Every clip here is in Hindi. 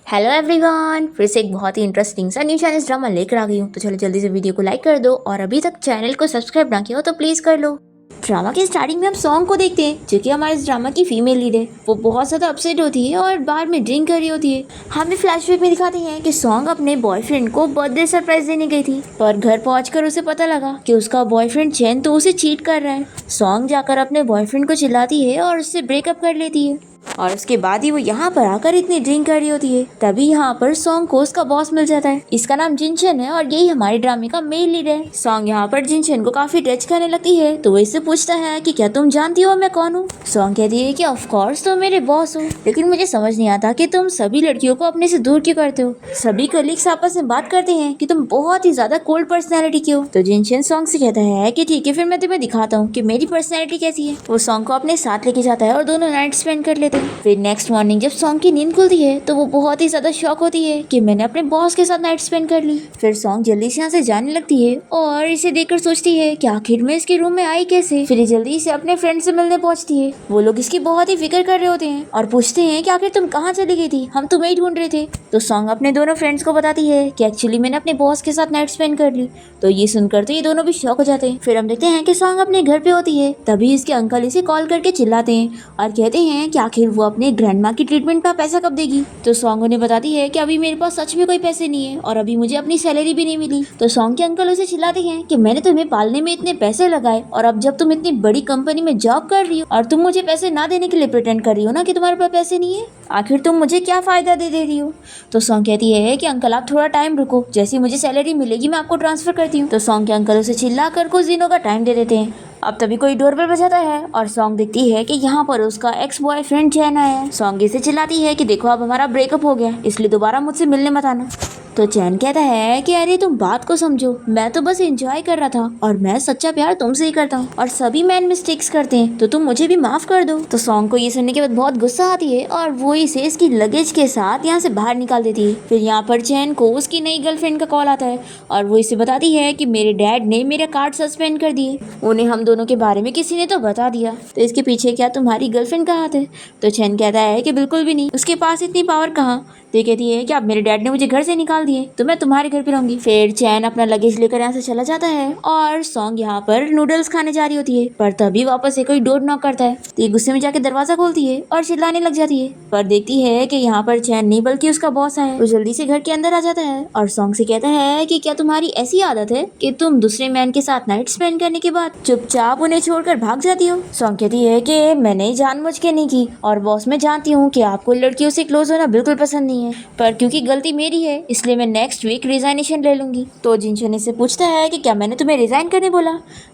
हेलो एवरीवन, फिर से एक बहुत ही इंटरेस्टिंग सा न्यू चाइनीज ड्रामा लेकर आ गई हूँ। तो चलो जल्दी से वीडियो को लाइक कर दो और अभी तक चैनल को सब्सक्राइब ना किया हो तो प्लीज़ कर लो। ड्रामा की स्टार्टिंग में हम सॉन्ग को देखते हैं, जो कि हमारे इस ड्रामा की फीमेल लीड है। वो बहुत ज़्यादा अपसेट होती है और बार में ड्रिंक कर रही होती है। हमें फ्लैशबैक में दिखाते हैं कि सॉन्ग अपने बॉयफ्रेंड को बर्थडे सरप्राइज देने गई थी, पर घर पहुंचकर उसे पता लगा कि उसका बॉयफ्रेंड चैन तो उसे चीट कर रहा है। सॉन्ग जाकर अपने बॉयफ्रेंड को चिल्लाती है और उससे ब्रेकअप कर लेती है और उसके बाद ही वो यहाँ पर आकर इतनी ड्रिंक कर रही होती है। तभी यहाँ पर सॉन्ग को उसका बॉस मिल जाता है। इसका नाम जिनशन है और यही हमारे ड्रामे का मेन लीड है। सॉन्ग यहाँ पर जिनशन को काफी टच करने लगती है, तो वो इससे पूछता है कि क्या तुम जानती हो मैं कौन हूँ। सॉन्ग कहती है कि ऑफ कोर्स तुम मेरे बॉस हो, लेकिन मुझे समझ नहीं आता कि तुम सभी लड़कियों को अपने से दूर क्यों करते हो। सभी कलीग्स आपस में बात करते हैं कि तुम बहुत ही ज्यादा कोल्ड पर्सनैलिटी की हो। तो जिनशन सॉन्ग से कहता है कि ठीक है, फिर मैं तुम्हें दिखाता हूँ कि मेरी पर्सनैलिटी कैसी है। वो सॉन्ग को अपने साथ लेके जाता है और दोनों नाइट स्पेंड कर लेते हैं। फिर नेक्स्ट मॉर्निंग जब सॉन्ग की नींद खुलती है तो वो बहुत ही ज्यादा शॉक होती है कि मैंने अपने बॉस के साथ नाइट स्पेंड कर ली। फिर सॉन्ग जल्दी से यहाँ से जाने लगती है और इसे देखकर सोचती है कि आखिर मैं इसके रूम में आई कैसे। फिर जल्दी से अपने फ्रेंड से मिलने पहुंचती है। वो लोग इसकी बहुत ही फिक्र कर रहे होते हैं और पूछते हैं कि आखिर तुम कहाँ चली गई थी, हम तुम्हें ही ढूंढ रहे थे। तो सॉन्ग अपने दोनों फ्रेंड्स को बताती है कि एक्चुअली मैंने अपने बॉस के साथ नाइट स्पेंड कर ली। तो ये सुनकर तो ये दोनों भी शॉक हो जाते हैं। फिर हम देखते हैं कि सॉन्ग अपने घर पे होती है, तभी इसके अंकल इसे कॉल करके चिल्लाते हैं और कहते हैं कि आखिर वो अपने ग्रैंडमा की ट्रीटमेंट का पैसा कब देगी। तो सॉन्ग उन्हें बताती है कि अभी मेरे पास सच में कोई पैसे नहीं है और अभी मुझे अपनी सैलरी भी नहीं मिली। तो सॉन्ग के अंकल उसे चिल्लाते हैं कि मैंने तुम्हें पालने में इतने पैसे लगाए और अब जब तुम इतनी बड़ी कंपनी में जॉब कर रही हो और तुम मुझे पैसे ना देने के लिए प्रिटेंड कर रही हो ना कि तुम्हारे पास पैसे नहीं है, आखिर तुम मुझे क्या फायदा दे रही हो। तो सॉन्ग कहती है कि अंकल आप थोड़ा टाइम रुको, जैसी मुझे सैलरी मिलेगी मैं आपको ट्रांसफर करती हूँ। तो सॉन्ग के अंकल उसे चिल्ला कर कुछ दिनों का टाइम दे देते हैं। अब तभी कोई डोरबेल बजाता है और सॉन्ग देखती है कि यहाँ पर उसका एक्स बॉयफ्रेंड चैन आया है। सॉन्ग इसे चिल्लाती है कि देखो अब हमारा ब्रेकअप हो गया, इसलिए दोबारा मुझसे मिलने मत आना। तो चैन कहता है कि अरे तुम बात को समझो, मैं तो बस एंजॉय कर रहा था और मैं सच्चा प्यार तुमसे ही करता हूँ और सभी मैन मिस्टेक्स करते हैं, तो तुम मुझे भी माफ कर दो। तो सॉन्ग को ये सुनने के बाद बहुत गुस्सा आती है और वो इसे इसकी लगेज के साथ यहाँ से बाहर निकाल देती है। फिर यहाँ पर चैन को उसकी नई गर्लफ्रेंड का कॉल आता है और वो इसे बताती है कि मेरे डैड ने मेरे कार्ड सस्पेंड कर दिए, उन्हें हम दोनों के बारे में किसी ने तो बता दिया, तो इसके पीछे क्या तुम्हारी गर्लफ्रेंड का हाथ है। तो चैन कहता है कि बिल्कुल भी नहीं, उसके पास इतनी पावर कहाँ। तो ये कहती है कि अब मेरे डैड ने मुझे घर से निकाल दिए तो मैं तुम्हारे घर पे रहूंगी। फिर चैन अपना लगेज लेकर यहाँ से चला जाता है और सॉन्ग यहाँ पर नूडल्स खाने जा रही होती है, पर तभी वापस से कोई डोर नॉक करता है। तो ये गुस्से में जाके दरवाजा खोलती है और चिल्लाने लग जाती है, पर देखती है कि यहाँ पर चैन नहीं बल्कि उसका बॉस है। वो जल्दी से घर के अंदर आ जाता है और सॉन्ग से कहता है कि क्या तुम्हारी ऐसी आदत है कि तुम दूसरे मैन के साथ नाइट स्पेंड करने के बाद चुपचाप उन्हें छोड़कर भाग जाती हो। सॉन्ग कहती है कि मैंने जानबूझ के नहीं की और बॉस मैं जानती हूँ कि आपको लड़कियों से क्लोज होना बिल्कुल पसंद नहीं है, पर क्योंकि गलती मेरी है इसलिए मैं नेक्स्ट वीक रिजाइनेशन ले लूंगी। तो जिनशन इससे पूछता है कि क्या मैंने तुम्हें रिजाइन करने बोला।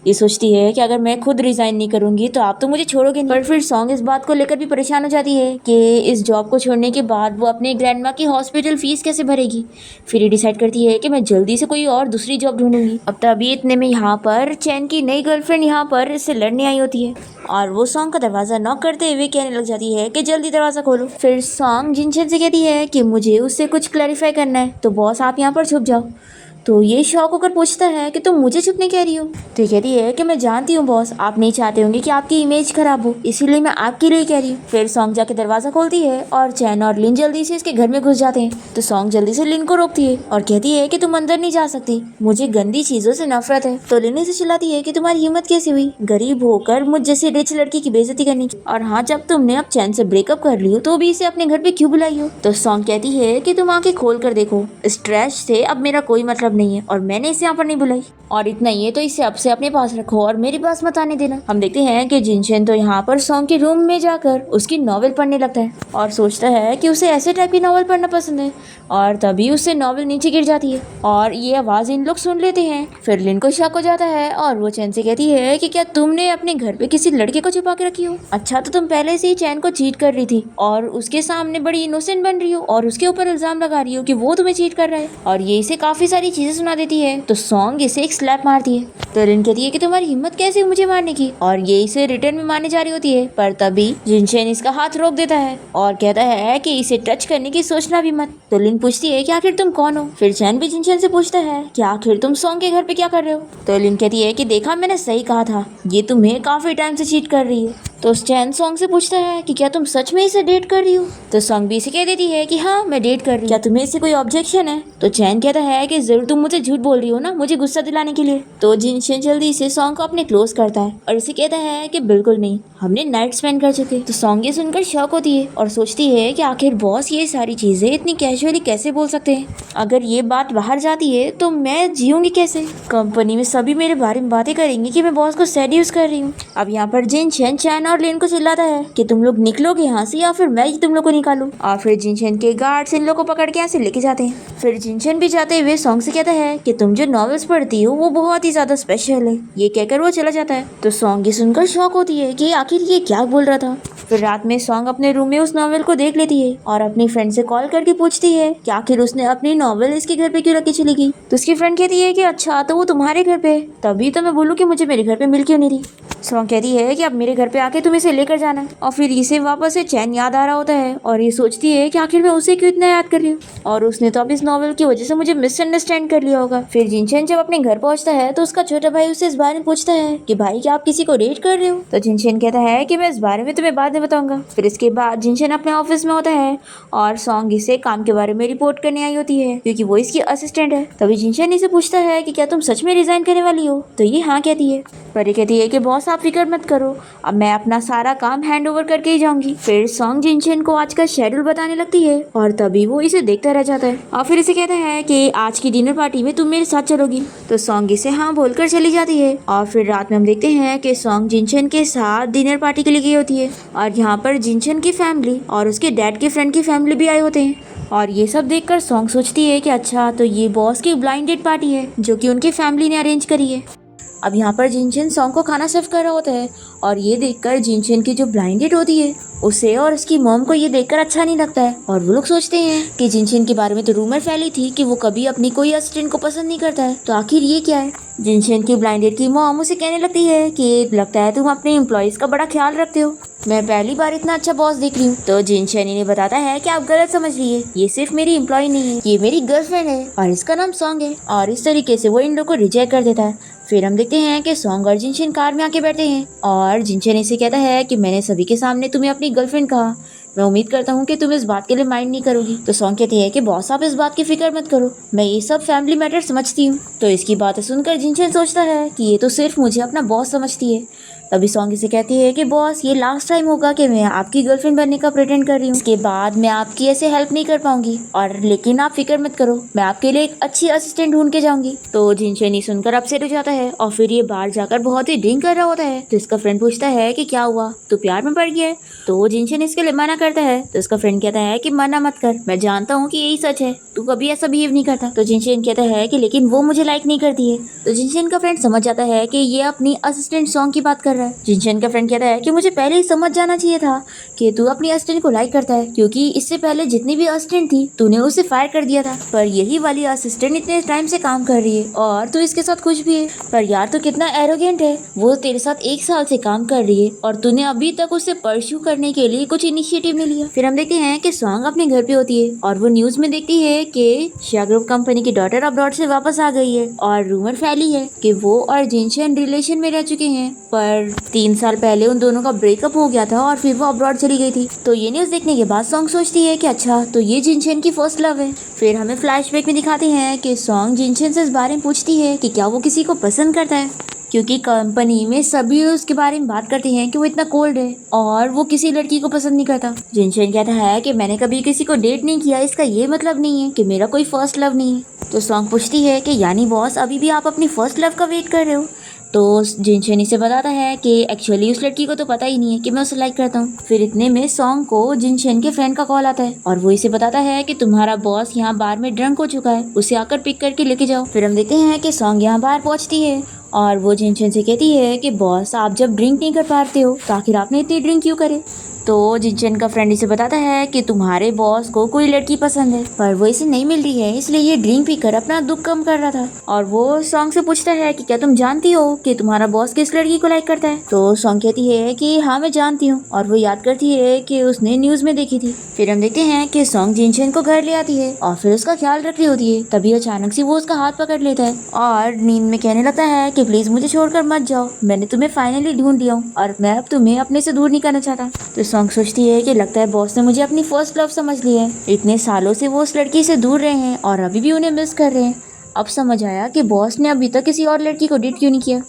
ये सोचती है कि अगर मैं खुद रिजाइन नहीं करूंगी तो आप तो मुझे छोड़ोगे नहीं। पर फिर सॉन्ग इस बात को लेकर भी परेशान हो जाती है कि इस जॉब को छोड़ने के बाद वो अपने ग्रैंडमा की हॉस्पिटल फीस कैसे भरेगी। फिर ये डिसाइड करती है कि मैं जल्दी से कोई और दूसरी जॉब ढूंढूंगी। अब तभी इतने में यहाँ पर चैन की नई गर्लफ्रेंड यहाँ पर इससे लड़ने आई होती है और वो सॉन्ग का दरवाजा नॉक करते हुए कहने लग जाती है कि जल्दी दरवाजा खोलो। फिर सॉन्ग जिनशन से कहती है कि मुझे उससे कुछ क्लैरिफाई करना है, तो बॉस आप यहाँ पर छुप जाओ। तो ये शॉक होकर पूछता है कि तुम मुझे छुपने कह रही हो। तो ये कहती है कि मैं जानती हूँ बॉस, आप नहीं चाहते होंगे कि आपकी इमेज खराब हो, इसीलिए मैं आपके लिए कह रही हूँ। फिर सॉन्ग जाके दरवाजा खोलती है और चैन और लिन जल्दी से इसके घर में घुस जाते हैं। तो सॉन्ग जल्दी से लिन को रोकती है और कहती है कि तुम अंदर नहीं जा सकती, मुझे गंदी चीजों से नफरत है। तो लिन से चिल्लाती है कि तुम्हारी हिम्मत कैसे हुई गरीब होकर मुझ जैसी रिच लड़की की बेइज्जती करने की, और हाँ जब तुमने अब चैन से ब्रेकअप कर ली हो तो भी इसे अपने घर पे क्यों बुलाई हो। तो सॉन्ग कहती है कि तुम आंखें खोल कर देखो, स्ट्रेस से अब मेरा कोई मतलब नहीं है और मैंने इसे यहाँ पर नहीं बुलाई, और इतना ही है तो इसे अब से अपने पास रखो और मेरे पास मत आने देना। हम देखते हैं कि जिनशन तो यहाँ पर सॉन्ग के रूम में जाकर उसकी नॉवेल पढ़ने लगता है और सोचता है कि उसे ऐसे टाइप की नॉवेल पढ़ना पसंद है, और तभी उससे नॉवेल नीचे गिर जाती है और ये आवाज इन लोग सुन लेते हैं। फिर लिन को शक हो जाता है और वो चैन से कहती है कि क्या तुमने अपने घर पे किसी लड़के को छुपा के रखी हो। अच्छा तो तुम पहले से ही चैन को चीट कर रही थी और उसके सामने बड़ी इनोसेंट बन रही हो और उसके ऊपर इल्जाम लगा रही हो कि वो तुम्हें चीट कर रहा है, और ये इसे काफी सारी चीजें सुना देती है। तो सॉन्ग इसे एक स्लैप मारती है। तो लिन कहती है कि तुम्हारी हिम्मत कैसे हुई मुझे मारने की, और ये इसे रिटर्न में मारने जा रही होती है, पर तभी जिनशन इसका हाथ रोक देता है और कहता है कि इसे टच करने की सोचना भी मत। तो लिन पूछती है कि आखिर तुम कौन हो। फिर चैन भी जिनशन से पूछता है कि आखिर तुम सॉन्ग के घर पे क्या कर रहे हो। तो लिन कहती है कि देखा मैंने सही कहा था, ये तुम्हें काफी टाइम से चीट कर रही है। तो चैन सॉन्ग से पूछता है कि क्या तुम सच में इसे डेट कर रही हो। तो सॉन्ग भी इसे कह देती है कि हाँ मैं डेट कर रही हूँ, क्या तुम्हें इससे कोई ऑब्जेक्शन है। तो चैन कहता है कि जरूर तुम मुझे झूठ बोल रही हो ना, मुझे गुस्सा दिलाने के लिए। तो जिनशन जल्दी से सॉन्ग को अपने क्लोज करता है और इसे कहता है कि बिल्कुल नहीं, हमने नाइट स्पेंड कर चुके। तो सॉन्ग ये सुनकर शॉक होती है और सोचती है कि आखिर बॉस ये सारी चीजें इतनी कैजुअली कैसे बोल सकते हैं। अगर ये बात बाहर जाती है तो मैं जीऊंगी कैसे। कंपनी में सभी मेरे बारे में बातें करेंगे कि मैं बॉस को सेड्यूस कर रही हूँ। अब यहाँ पर जिनशन चैन और लेन को चिल्लाता है कि तुम लोग निकलोगे यहाँ से या फिर मैं ही तुम लोग को निकालूं। और फिर जिनशन के गार्ड्स इन लोग को पकड़ के यहाँ से लेके जाते हैं। फिर जिनशन भी जाते हुए सॉन्ग से कहता है कि तुम जो नॉवेल्स पढ़ती हो वो बहुत ही ज्यादा स्पेशल है। ये कहकर वो चला जाता है। तो सॉन्ग ये सुनकर शॉक होती है कि आखिर ये क्या बोल रहा था। फिर रात में सॉन्ग अपने रूम में उस नॉवेल को देख लेती है और अपनी फ्रेंड से कॉल करके पूछती है कि आखिर उसने अपनी नॉवेल इसके घर पे क्यों रख के चली गई। तो उसकी फ्रेंड कहती है कि अच्छा तो वो तुम्हारे घर पे, तभी तो मैं बोलूँ कि मुझे मेरे घर पे मिल क्यों नहीं रही। सॉन्ग कहती है कि अब मेरे घर पे आके तुम इसे लेकर जाना है। और फिर इसे वापस से चैन याद आ रहा होता है और ये सोचती है कि आखिर मैं उसे क्यों इतना याद कर रही हूँ और उसने तो अब इस नॉवेल की वजह से मुझे मिसअंडरस्टैंड कर लिया होगा। फिर जिनशन जब अपने घर पहुंचता है तो उसका छोटा भाई उससे इस बारे में पूछता है कि भाई क्या आप किसी को डेट कर रहे हो। तो जिनशन कहता है कि मैं इस बारे में तुम्हें बाद में बताऊंगा। फिर इसके बाद जिनशन अपने ऑफिस में होता है और सॉन्ग इसे काम के बारे में रिपोर्ट करने आई होती है क्योंकि वो इसकी असिस्टेंट है। तभी जिनशन इसे पूछता है कि क्या तुम सच में रिजाइन करने वाली हो। तो ये हाँ कहती है। पर ये कहती है कि बॉस आप फिक्र मत करो, अब मैं अपना सारा काम हैंड ओवर करके ही जाऊंगी। फिर सॉन्ग जिनशन को आज का शेड्यूल बताने लगती है और तभी वो इसे देखता रह जाता है और फिर इसे कहता है कि आज की डिनर पार्टी में तुम मेरे साथ चलोगी। तो सॉन्ग इसे हाँ बोलकर चली जाती है और फिर रात में हम देखते हैं कि सॉन्ग जिनशन के साथ डिनर पार्टी के लिए गई होती है और यहाँ पर जिनशन की फैमिली और उसके डैड के फ्रेंड की फैमिली भी आए होते हैं। और ये सब देखकर सॉन्ग सोचती है कि अच्छा तो ये बॉस की ब्लाइंड डेट पार्टी है जो कि उनकी फैमिली ने अरेंज करी है। अब यहाँ पर जिनशन सॉन्ग को खाना सर्व कर रहा होता है और ये देखकर जिनशन की जो ब्लाइंड डेट होती है उसे और उसकी मॉम को ये देखकर अच्छा नहीं लगता है और वो लोग सोचते हैं कि जिनशन के बारे में तो रूमर फैली थी कि वो कभी अपनी कोई असिस्टेंट को पसंद नहीं करता है, तो आखिर ये क्या है। जिनशन की ब्लाइंड डेट की मॉम उसे कहने लगती है कि लगता है तुम अपने एम्प्लॉयज का बड़ा ख्याल रखते हो, मैं पहली बार इतना अच्छा बॉस देख रही हूँ। तो जिनशन इन्हें बताता है कि आप गलत समझ रही है, ये सिर्फ मेरी एम्प्लॉय नहीं है, ये मेरी गर्लफ्रेंड है और इसका नाम सॉन्ग है। और इस तरीके से वो इन लोग को रिजेक्ट कर देता है। फिर हम देखते हैं कि सॉन्ग और जिनशन कार में आके बैठे हैं और जिनशन इसे कहता है कि मैंने सभी के सामने तुम्हें अपनी गर्लफ्रेंड कहा, मैं उम्मीद करता हूँ कि तुम इस बात के लिए माइंड नहीं करोगी। तो सॉन्ग कहती है कि बॉस आप इस बात की फिक्र मत करो, मैं ये सब फैमिली मैटर समझती हूँ। तो इसकी बातें सुनकर जिनशन सोचता है कि ये तो सिर्फ मुझे अपना बॉस समझती है। तभी सॉन्ग इसे कहती है कि बॉस ये लास्ट टाइम होगा कि मैं आपकी गर्लफ्रेंड बनने का प्रिटेंड कर रही हूँ, इसके बाद मैं आपकी ऐसे हेल्प नहीं कर पाऊंगी और लेकिन आप फिक्र मत करो, मैं आपके लिए एक अच्छी असिस्टेंट ढूंढ के जाऊंगी। तो जिनशन ही सुनकर अपसेट हो जाता है और फिर ये बाहर जाकर बहुत ही ड्रिंक कर रहा होता है। तो इसका फ्रेंड पूछता है कि क्या हुआ, तू प्यार में पड़ गया है। तो जिनशन इसके लिए मना करता है। तो इसका फ्रेंड कहता है कि मना मत कर, मैं जानता हूँ कि यही सच है, तू कभी ऐसा बिहेव नहीं करता। तो जिनशन कहता है कि लेकिन वो मुझे लाइक नहीं करती है। तो जिनशन का फ्रेंड समझ जाता है कि ये अपनी असिस्टेंट सॉन्ग की बात कर रहा है। जिनशन का फ्रेंड कहता है कि मुझे पहले ही समझ जाना चाहिए था कि तू अपनी असिस्टेंट को लाइक करता है, क्योंकि इससे पहले जितनी भी असिस्टेंट थी तूने उसे फायर कर दिया था, पर यही वाली असिस्टेंट इतने टाइम से काम कर रही है और तू इसके साथ खुश भी है। पर यार तू कितना एरोगेंट है, वो तेरे साथ 1 साल से काम कर रही है और तूने अभी तक उसे परस्यू करने के लिए कुछ इनिशिएटिव नहीं लिया। फिर हम देखते हैं कि सॉन्ग अपने घर पे होती है और वो न्यूज में देखती है कि शिया ग्रुप कंपनी की डॉटर अब्रॉड से वापस आ गई है और रूमर फैली है कि वो और जिनशन रिलेशन में रह चुके हैं, पर 3 साल पहले उन दोनों का ब्रेकअप हो गया था और फिर वो अब्रॉड चली गई थी। तो ये न्यूज देखने के बाद सॉन्ग सोचती है कि अच्छा तो ये जिनशन की फर्स्ट लव है। फिर हमें फ्लैशबैक में दिखाते हैं कि सॉन्ग जिनशन से इस बारे में पूछती है कि क्या वो किसी को पसंद करता है, क्योंकि कंपनी में सभी उसके बारे में बात करते हैं कि वो इतना कोल्ड है और वो किसी लड़की को पसंद नहीं करता। जिनशन कहता है कि मैंने कभी किसी को डेट नहीं किया, इसका ये मतलब नहीं है कि मेरा कोई फर्स्ट लव नहीं है। तो सॉन्ग पूछती है कि यानी बॉस अभी भी आप अपनी फर्स्ट लव का वेट कर रहे हो। तो जिनशन इसे बताता है कि एक्चुअली उस लड़की को तो पता ही नहीं है कि मैं उसे लाइक करता हूँ। फिर इतने में सॉन्ग को जिनशन के फ्रेंड का कॉल आता है और वो इसे बताता है कि तुम्हारा बॉस यहाँ बार में ड्रंक हो चुका है, उसे आकर पिक करके लेके जाओ। फिर हम देखते हैं कि सॉन्ग यहाँ बाहर पहुँचती है और वो जिनशन से कहती है कि बॉस आप जब ड्रिंक नहीं कर पाते हो तो आखिर आपने इतनी ड्रिंक क्यों करे। तो जिनचन का फ्रेंड इसे बताता है कि तुम्हारे बॉस को कोई लड़की पसंद है पर वो इसे नहीं मिल रही है, इसलिए ये ड्रिंक पीकर अपना दुख कम कर रहा था। और वो सॉन्ग से पूछता है कि क्या तुम जानती हो कि तुम्हारा बॉस किस लड़की को लाइक करता है। तो सॉन्ग कहती है कि हाँ मैं जानती हूँ, और वो याद करती है कि उसने न्यूज में देखी थी। फिर हम देखते हैं कि सॉन्ग जिनचन को घर ले आती है और फिर उसका ख्याल रख रही होती है। तभी अचानक से वो उसका हाथ पकड़ लेता है और नींद में कहने लगता है कि प्लीज मुझे छोड़कर मत जाओ, मैंने तुम्हें फाइनली ढूंढ लिया हूँ और मैं अब तुम्हें अपने से दूर नहीं करना चाहता। तो सॉन्ग सोचती है कि लगता है बॉस ने मुझे अपनी फर्स्ट लव समझ ली है। इतने सालों से वो उस लड़की से दूर रहे हैं और अभी भी उन्हें मिस कर रहे हैं। अब समझ आया कि बॉस ने अभी तक किसी और लड़की को डेट क्यों नहीं किया।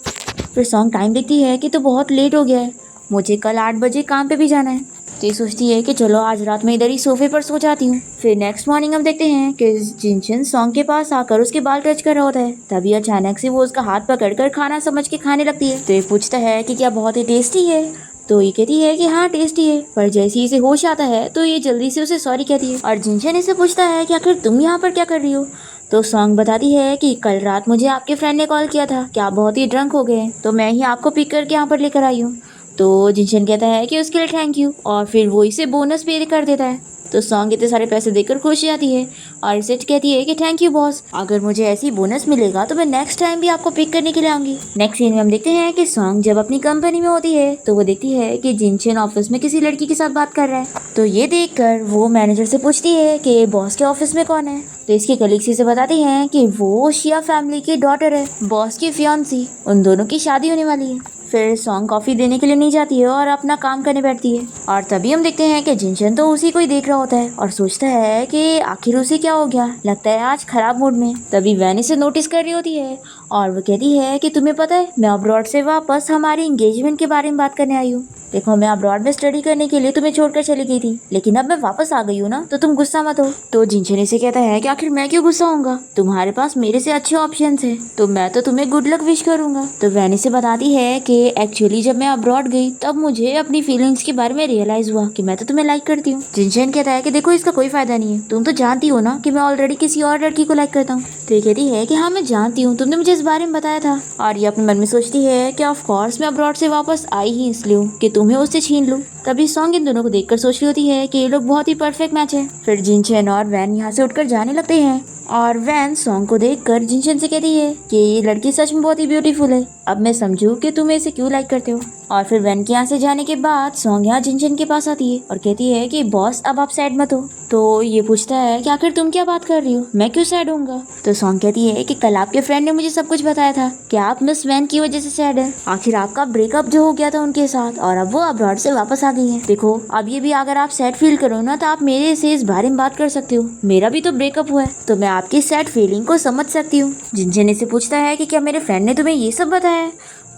फिर सॉन्ग टाइम देखती है कि तो बहुत लेट हो गया है, मुझे कल 8 बजे काम पे भी जाना है। तो ये सोचती है कि चलो आज रात में इधर ही सोफे पर सो जाती हूँ। फिर नेक्स्ट मॉर्निंग हम देखते हैं कि जिनचन सॉन्ग के पास आकर उसके बाल टच कर रहा होता है। तभी अचानक से वो उसका हाथ पकड़कर खाना समझ के खाने लगती है। तो ये पूछता है कि क्या बहुत ही टेस्टी है। तो ये कहती है कि हाँ टेस्टी है, पर जैसे ही इसे होश आता है तो ये जल्दी से उसे सॉरी कहती है। और जिनचन इसे पूछता है कि आखिर तुम यहाँ पर क्या कर रही हो। तो सॉन्ग बताती है कि कल रात मुझे आपके फ्रेंड ने कॉल किया था कि आप बहुत ही ड्रंक हो गए, तो मैं ही आपको पिक करके यहाँ पर लेकर आई हूँ। तो जिनचन कहता है कि उसके लिए थैंक यू, और फिर वो इसे बोनस पे कर देता है। तो सॉन्ग इतने सारे पैसे देकर खुश जाती है और इसे कहती है कि थैंक यू बॉस, अगर मुझे ऐसी बोनस मिलेगा तो मैं नेक्स्ट टाइम भी आपको पिक करने के लिए आऊंगी। नेक्स्ट सीन में हम देखते हैं कि सॉन्ग जब अपनी कंपनी में होती है तो वो देखती है कि जिनचन ऑफिस में किसी लड़की के साथ बात कर रहा है। तो ये देखकर वो मैनेजर से पूछती है कि बॉस के ऑफिस में कौन है। तो इसके कलीग्स इसे बताते हैं कि वो शिया फैमिली की डॉटर है, बॉस की फियांसी, उन दोनों की शादी होने वाली है। फिर सॉन्ग कॉफी देने के लिए नहीं जाती है और अपना काम करने बैठती है। और तभी हम देखते हैं कि जिनचन तो उसी को ही देख रहा होता है और सोचता है कि आखिर उसे क्या हो गया, लगता है आज खराब मूड में। तभी वैन इसे नोटिस कर रही होती है और वो कहती है कि तुम्हें पता है मैं अब्रॉड से वापस हमारी एंगेजमेंट के बारे में बात करने आई हूँ। देखो मैं अब्रॉड में स्टडी करने के लिए तुम्हें छोड़कर चली गई थी, लेकिन अब मैं वापस आ गई हूँ ना, तो तुम गुस्सा मत हो। तो जिनचन इसे कहता है कि आखिर मैं क्यों गुस्सा होऊंगा, तुम्हारे पास मेरे से अच्छे ऑप्शंस हैं, तो मैं तो तुम्हें गुड लक विश करूंगा। तो वैन इसे बताती है कि एक्चुअली जब मैं अब्रॉड गई तब मुझे अपनी फीलिंग्स के बारे में रियलाइज हुआ कि मैं तो तुम्हें लाइक करती हूँ। जिनचन कहता है कि देखो इसका कोई फायदा नहीं है, तुम तो जानती हो ना कि मैं ऑलरेडी किसी और लड़की को लाइक करता हूँ। तो ये कहती है कि हाँ मैं जानती हूँ, तुमने मुझे इस बारे में बताया था। और ये अपने मन में सोचती है कि ऑफ कोर्स मैं अब्रॉड से वापस आई ही इसलिए हूँ कि तुम्हें उससे छीन लूं। तभी सॉन्ग इन दोनों को देखकर सोच रही होती है कि ये लोग बहुत ही परफेक्ट मैच है। फिर जिनचन और वैन यहाँ से उठकर जाने लगते हैं और वैन सॉन्ग को देखकर जिनचन से कहती है कि ये लड़की सच में बहुत ही ब्यूटीफुल है, अब मैं समझू कि तुम इसे क्यों लाइक करते हो। और फिर वैन के यहाँ से जाने के बाद सॉन्ग यहाँ जिनचन के पास आती है और कहती है कि बॉस अब आप सैड मत हो। तो ये पूछता है कि आखिर तुम क्या बात कर रही हो, मैं क्यों सैड होऊंगा। तो सॉन्ग कहती है कि कल आपके फ्रेंड ने मुझे सब कुछ बताया था कि आप मिस वैन की वजह से सैड है, आखिर आपका ब्रेकअप जो हो गया था उनके साथ और अब वो अब्रॉड से वापस आ गई है। देखो अब ये भी अगर आप सैड फील करो ना तो आप मेरे से इस बारे में बात कर सकते हो, मेरा भी तो ब्रेकअप हुआ है, तो मैं आपकी सैड फीलिंग को समझ सकती हूँ। जिनचन से पूछता है कि क्या मेरे फ्रेंड ने तुम्हें ये सब बताया है।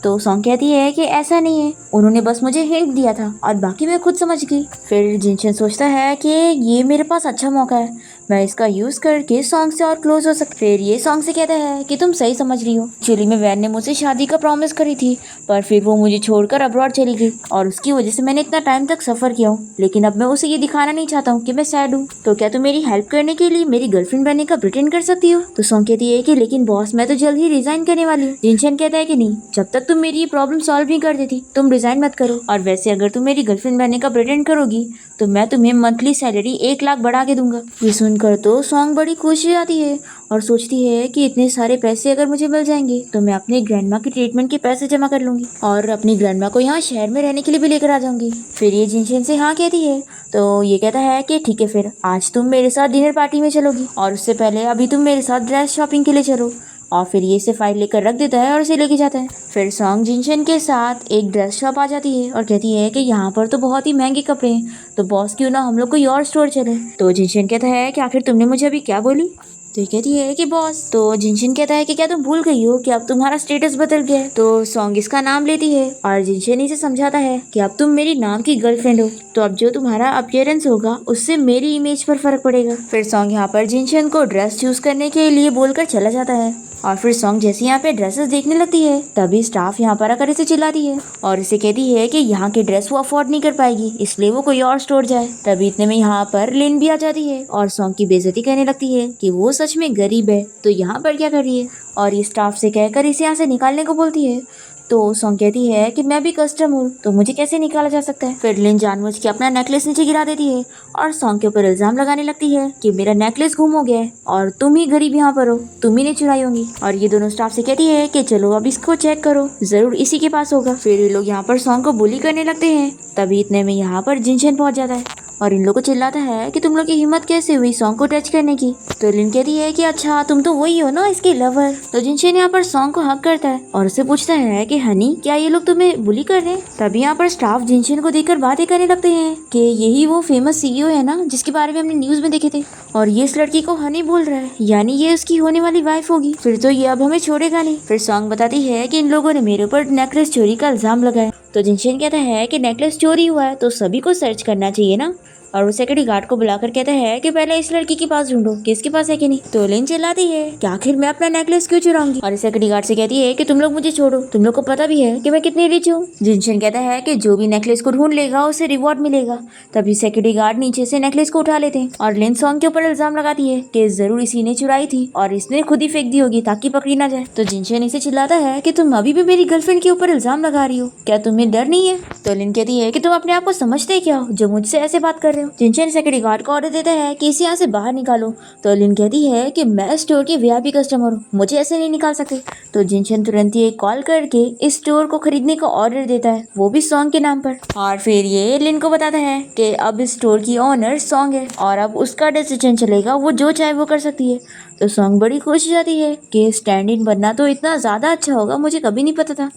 तो सॉन्ग कहती है कि ऐसा नहीं है, उन्होंने बस मुझे हिंट दिया था और बाकी मैं खुद समझ गई। फिर जिनचन सोचता है कि ये मेरे पास अच्छा मौका है, मैं इसका यूज करके सॉन्ग से और क्लोज हो सकती। फिर ये सॉन्ग से कहता है कि तुम सही समझ रही हो, एक्चुअली में वैन ने मुझसे शादी का प्रॉमिस करी थी पर फिर वो मुझे छोड़कर अब्रॉड चली गई और उसकी वजह से मैंने इतना टाइम तक सफर किया हूँ, लेकिन अब मैं उसे ये दिखाना नहीं चाहता हूँ कि मैं सैड हूँ। तो क्या तुम मेरी हेल्प करने के लिए मेरी गर्लफ्रेंड बनने का प्रिटेंड कर सकती हो। तो सॉन्ग कहती है कि लेकिन बॉस मैं तो जल्द ही रिजाइन करने वाली हूँ। जिनचन कहता है कि नहीं, जब तक तुम मेरी ये प्रॉब्लम सॉल्व नहीं कर देती तुम रिजाइन मत करो, और वैसे अगर तुम मेरी गर्लफ्रेंड बनने का प्रिटेंड करोगी तो मैं तुम्हें मंथली सैलरी 1 लाख बढ़ा के दूंगा। ये सुनकर तो सॉन्ग बड़ी खुश हो जाती है और सोचती है कि इतने सारे पैसे अगर मुझे मिल जाएंगे तो मैं अपने ग्रैंडमा की ट्रीटमेंट के पैसे जमा कर लूंगी और अपनी ग्रैंडमा को यहाँ शहर में रहने के लिए भी लेकर आ जाऊंगी। फिर ये जिनचन से हाँ कहती है तो ये कहता है कि ठीक है फिर आज तुम मेरे साथ डिनर पार्टी में चलोगी और उससे पहले अभी तुम मेरे साथ ड्रेस शॉपिंग के लिए चलो। और फिर ये इसे फाइल लेकर रख देता है और उसे लेके जाता है। फिर सॉन्ग जिनचन के साथ एक ड्रेस शॉप आ जाती है और कहती है कि यहाँ पर तो बहुत ही महंगे कपड़े हैं, तो बॉस क्यों ना हम लोग कोई और स्टोर चले। तो जिनचन कहता है कि आखिर तुमने मुझे अभी क्या बोली। तो ये कहती है कि बॉस। तो जिनचन कहता है कि क्या तुम भूल गई हो कि अब तुम्हारा स्टेटस बदल गया है। तो सॉन्ग इसका नाम लेती है और जिनचन इसे समझाता है कि अब तुम मेरी नाम की गर्लफ्रेंड हो, तो अब जो तुम्हारा अपीयरेंस होगा उससे मेरी इमेज पर फर्क पड़ेगा। फिर सॉन्ग यहाँ पर जिनचन को ड्रेस चूज करने के लिए बोलकर चला जाता है और फिर सॉन्ग जैसे यहाँ पे ड्रेसेस देखने लगती है तभी स्टाफ यहाँ पर आकर इसे चिल्लाती है और इसे कहती है कि यहाँ की ड्रेस वो अफोर्ड नहीं कर पाएगी, इसलिए वो कोई और स्टोर जाए। तभी इतने में यहाँ पर लिन भी आ जाती है और सॉन्ग की बेइज्जती करने लगती है कि वो सच में गरीब है तो यहाँ पर क्या कर रही है, और ये स्टाफ से कहकर इसे यहाँ से निकालने को बोलती है। तो सॉन्ग कहती है कि मैं भी कस्टमर हूँ तो मुझे कैसे निकाला जा सकता है। फिर लिन जानबूझ के अपना नेकलेस नीचे गिरा देती है और सॉन्ग के ऊपर इल्जाम लगाने लगती है कि मेरा नेकलेस गुम हो गया है और तुम ही गरीब यहाँ पर हो, तुम ही ने चुराई होंगी। और ये दोनों स्टाफ से कहती है कि चलो अब इसको चेक करो, जरूर इसी के पास होगा। फिर ये लोग यहाँ पर सॉन्ग को बुली करने लगते हैं। तभी इतने में यहाँ पर जिनशन पहुंच जाता है और इन लोगों को चिल्लाता है कि तुम लोग की हिम्मत कैसे हुई सॉन्ग को टच करने की। तो लिन कहती है कि अच्छा तुम तो वही हो ना इसके लवर। तो जिनशन यहाँ पर सॉन्ग को हक करता है और उससे पूछता है कि हनी क्या ये लोग तुम्हें बुली कर रहे हैं। तभी यहाँ पर स्टाफ जिनशन को देखकर बातें करने लगते हैं कि यही वो फेमस सीईओ है ना जिसके बारे में हमने न्यूज में देखे थे और ये इस लड़की को हनी बोल रहा है, यानी ये उसकी होने वाली वाइफ होगी। फिर तो ये अब हमें छोड़ेगा नहीं। फिर सॉन्ग बताती है कि इन लोगों ने मेरे ऊपर नेकलेस चोरी का इल्जाम लगाया। तो जिनशन कहता है कि नेकलेस चोरी हुआ है तो सभी को सर्च करना चाहिए ना। और वो सिक्योरिटी गार्ड को बुलाकर कहता है कि पहले इस लड़की के पास ढूंढो कि इसके पास है कि नहीं। तो लिन चिल्लाती है कि आखिर मैं अपना नेकलेस क्यों चुराऊंगी। और सिक्योरिटी गार्ड से कहती है कि तुम लोग मुझे छोड़ो, तुम लोग को पता भी है कि मैं कितनी रिच हूँ। जिनशन कहता है कि जो भी नेकलेस को ढूंढ लेगा उसे रिवॉर्ड मिलेगा। तभी सिक्योरिटी गार्ड नीचे से नेकलेस को उठा लेते हैं और लिन सॉन्ग के ऊपर इल्जाम लगाती है कि जरूर इसी ने चुराई थी और इसने खुद ही फेंक दी होगी ताकि पकड़ी ना जाए। तो जिनशन इसे चिल्लाता है कि तुम अभी भी मेरी गर्लफ्रेंड के ऊपर इल्जाम लगा रही हो, क्या तुम्हें डर नहीं है। तो लिन कहती है कि तुम अपने आप को समझते क्या हो जो मुझसे ऐसे बात कर रहे हो। जिनशन सिक्योरिटी गार्ड को ऑर्डर देता है कि इसे यहाँ से बाहर निकालो। तो लिन कहती है कि मैं स्टोर के वीआईपी कस्टमर हूँ, मुझे ऐसे नहीं निकाल सकते। तो जिनशन तुरंत ही एक कॉल करके इस स्टोर को खरीदने का ऑर्डर देता है, वो भी सॉन्ग के नाम पर। और फिर ये लिन को बताता है कि अब इस स्टोर की ओनर सॉन्ग है और अब उसका डिसीजन चलेगा, वो जो चाहे वो कर सकती है। तो सॉन्ग बड़ी खुश हो जाती है कि स्टैंड इन बनना तो इतना ज़्यादा अच्छा होगा, मुझे कभी नहीं पता था।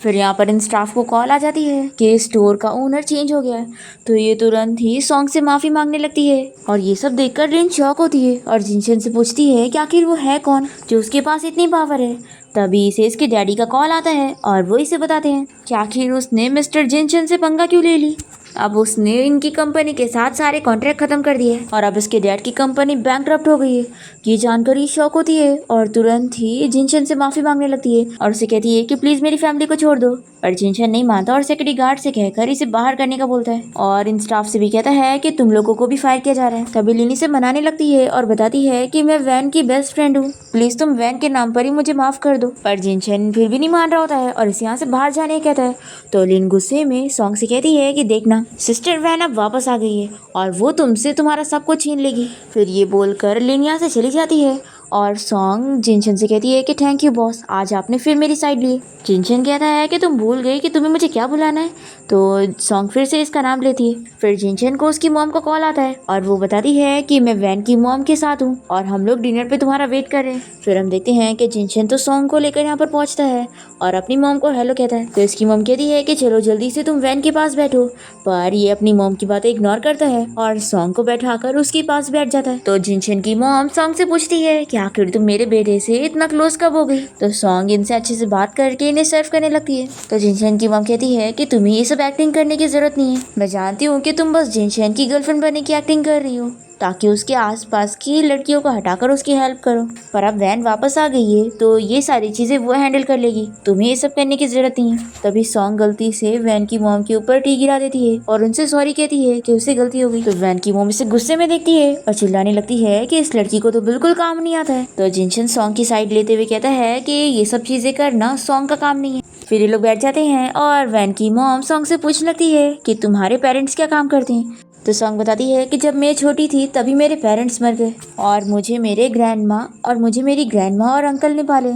फिर यहाँ पर इन स्टाफ को कॉल आ जाती है कि स्टोर का ओनर चेंज हो गया है। तो ये तुरंत ही सॉन्ग से माफ़ी मांगने लगती है और ये सब देखकर लिन शॉक होती है और जिनशन से पूछती है कि आखिर वो है कौन जो उसके पास इतनी पावर है। तभी इसे इसके डैडी का कॉल आता है और वो इसे बताते हैं कि आखिर उसने मिस्टर जिनशन से पंगा क्यों ले ली। अब उसने इनकी कंपनी के साथ सारे कॉन्ट्रैक्ट खत्म कर दिए और अब इसके डैड की कंपनी बैंकरप्ट हो गई है। ये जानकर ही शॉक होती है और तुरंत ही जिनशन से माफी मांगने लगती है और उसे कहती है कि प्लीज मेरी फैमिली को छोड़ दो। पर जिनशन नहीं मानता और सिक्योरिटी गार्ड से कहकर इसे बाहर करने का बोलता है और इन स्टाफ से भी कहता है कि तुम लोगों को भी फायर किया जा रहा है। तभी लिनी से मनाने लगती है और बताती है कि मैं वैन की बेस्ट फ्रेंड हूँ, प्लीज तुम वैन के नाम पर ही मुझे माफ कर दो। पर जिनशन फिर भी नहीं मान रहा होता है और इसे यहाँ से बाहर जाने कहता है। तो लिन गुस्से में सॉन्ग से कहती है कि देखना सिस्टर वैन अब वापस आ गई है और वो तुमसे तुम्हारा सब कुछ छीन लेगी। फिर ये बोलकर लिन यहाँ से चली जाती है और सॉन्ग जिनशन से कहती है कि थैंक यू बॉस, आज आपने फिर मेरी साइड ली। जिनशन कहता है कि तुम भूल गई कि तुम्हें मुझे क्या बुलाना है। तो सॉन्ग फिर से इसका नाम लेती है। फिर जिनशन को उसकी मॉम का कॉल आता है और वो बताती है कि मैं वैन की मॉम के साथ हूँ और हम लोग डिनर पे तुम्हारा वेट कर रहे हैं। फिर हम देखते हैं कि जिनशन तो सॉन्ग को लेकर यहाँ पर पहुँचता है और अपनी मॉम को हेलो कहता है। तो इसकी मॉम कहती है कि चलो जल्दी से तुम वैन के पास बैठो, पर ये अपनी मॉम की बातें इग्नोर करता है और सॉन्ग को बैठाकर उसके पास बैठ जाता है। तो जिनशन की मॉम सॉन्ग से पूछती है कि आखिर तुम मेरे बेटे से इतना क्लोज कब हो गई। तो सॉन्ग इनसे अच्छे से बात करके इन्हें सर्व करने लगती है। तो जिनशन की मॉम कहती है कि तुम्हें ये सब एक्टिंग करने की जरूरत नहीं है, मैं जानती हूँ कि तुम बस जिनशन की गर्लफ्रेंड बनने की एक्टिंग कर रही हो ताकि उसके आसपास की लड़कियों को हटाकर उसकी हेल्प करो, पर अब वैन वापस आ गई है तो ये सारी चीजें वो हैंडल कर लेगी, तुम्हें ये सब करने की जरूरत नहीं है। तभी सॉन्ग गलती से वैन की मॉम के ऊपर टी गिरा देती है और उनसे सॉरी कहती है कि उससे गलती हो गई। तो वैन की मॉम इसे गुस्से में देखती है और चिल्लाने लगती है कि इस लड़की को तो बिल्कुल काम नहीं आता है। तो जिनशन सॉन्ग की साइड लेते हुए कहता है कि ये सब चीजें करना सॉन्ग का काम नहीं है। फिर ये लोग बैठ जाते हैं और वैन की मॉम सॉन्ग से पूछने लगती है कि तुम्हारे पेरेंट्स क्या काम करते हैं। तो सॉन्ग बताती है कि जब मैं छोटी थी तभी मेरे पेरेंट्स मर गए और मुझे मेरी ग्रैंडमा और अंकल ने पाले।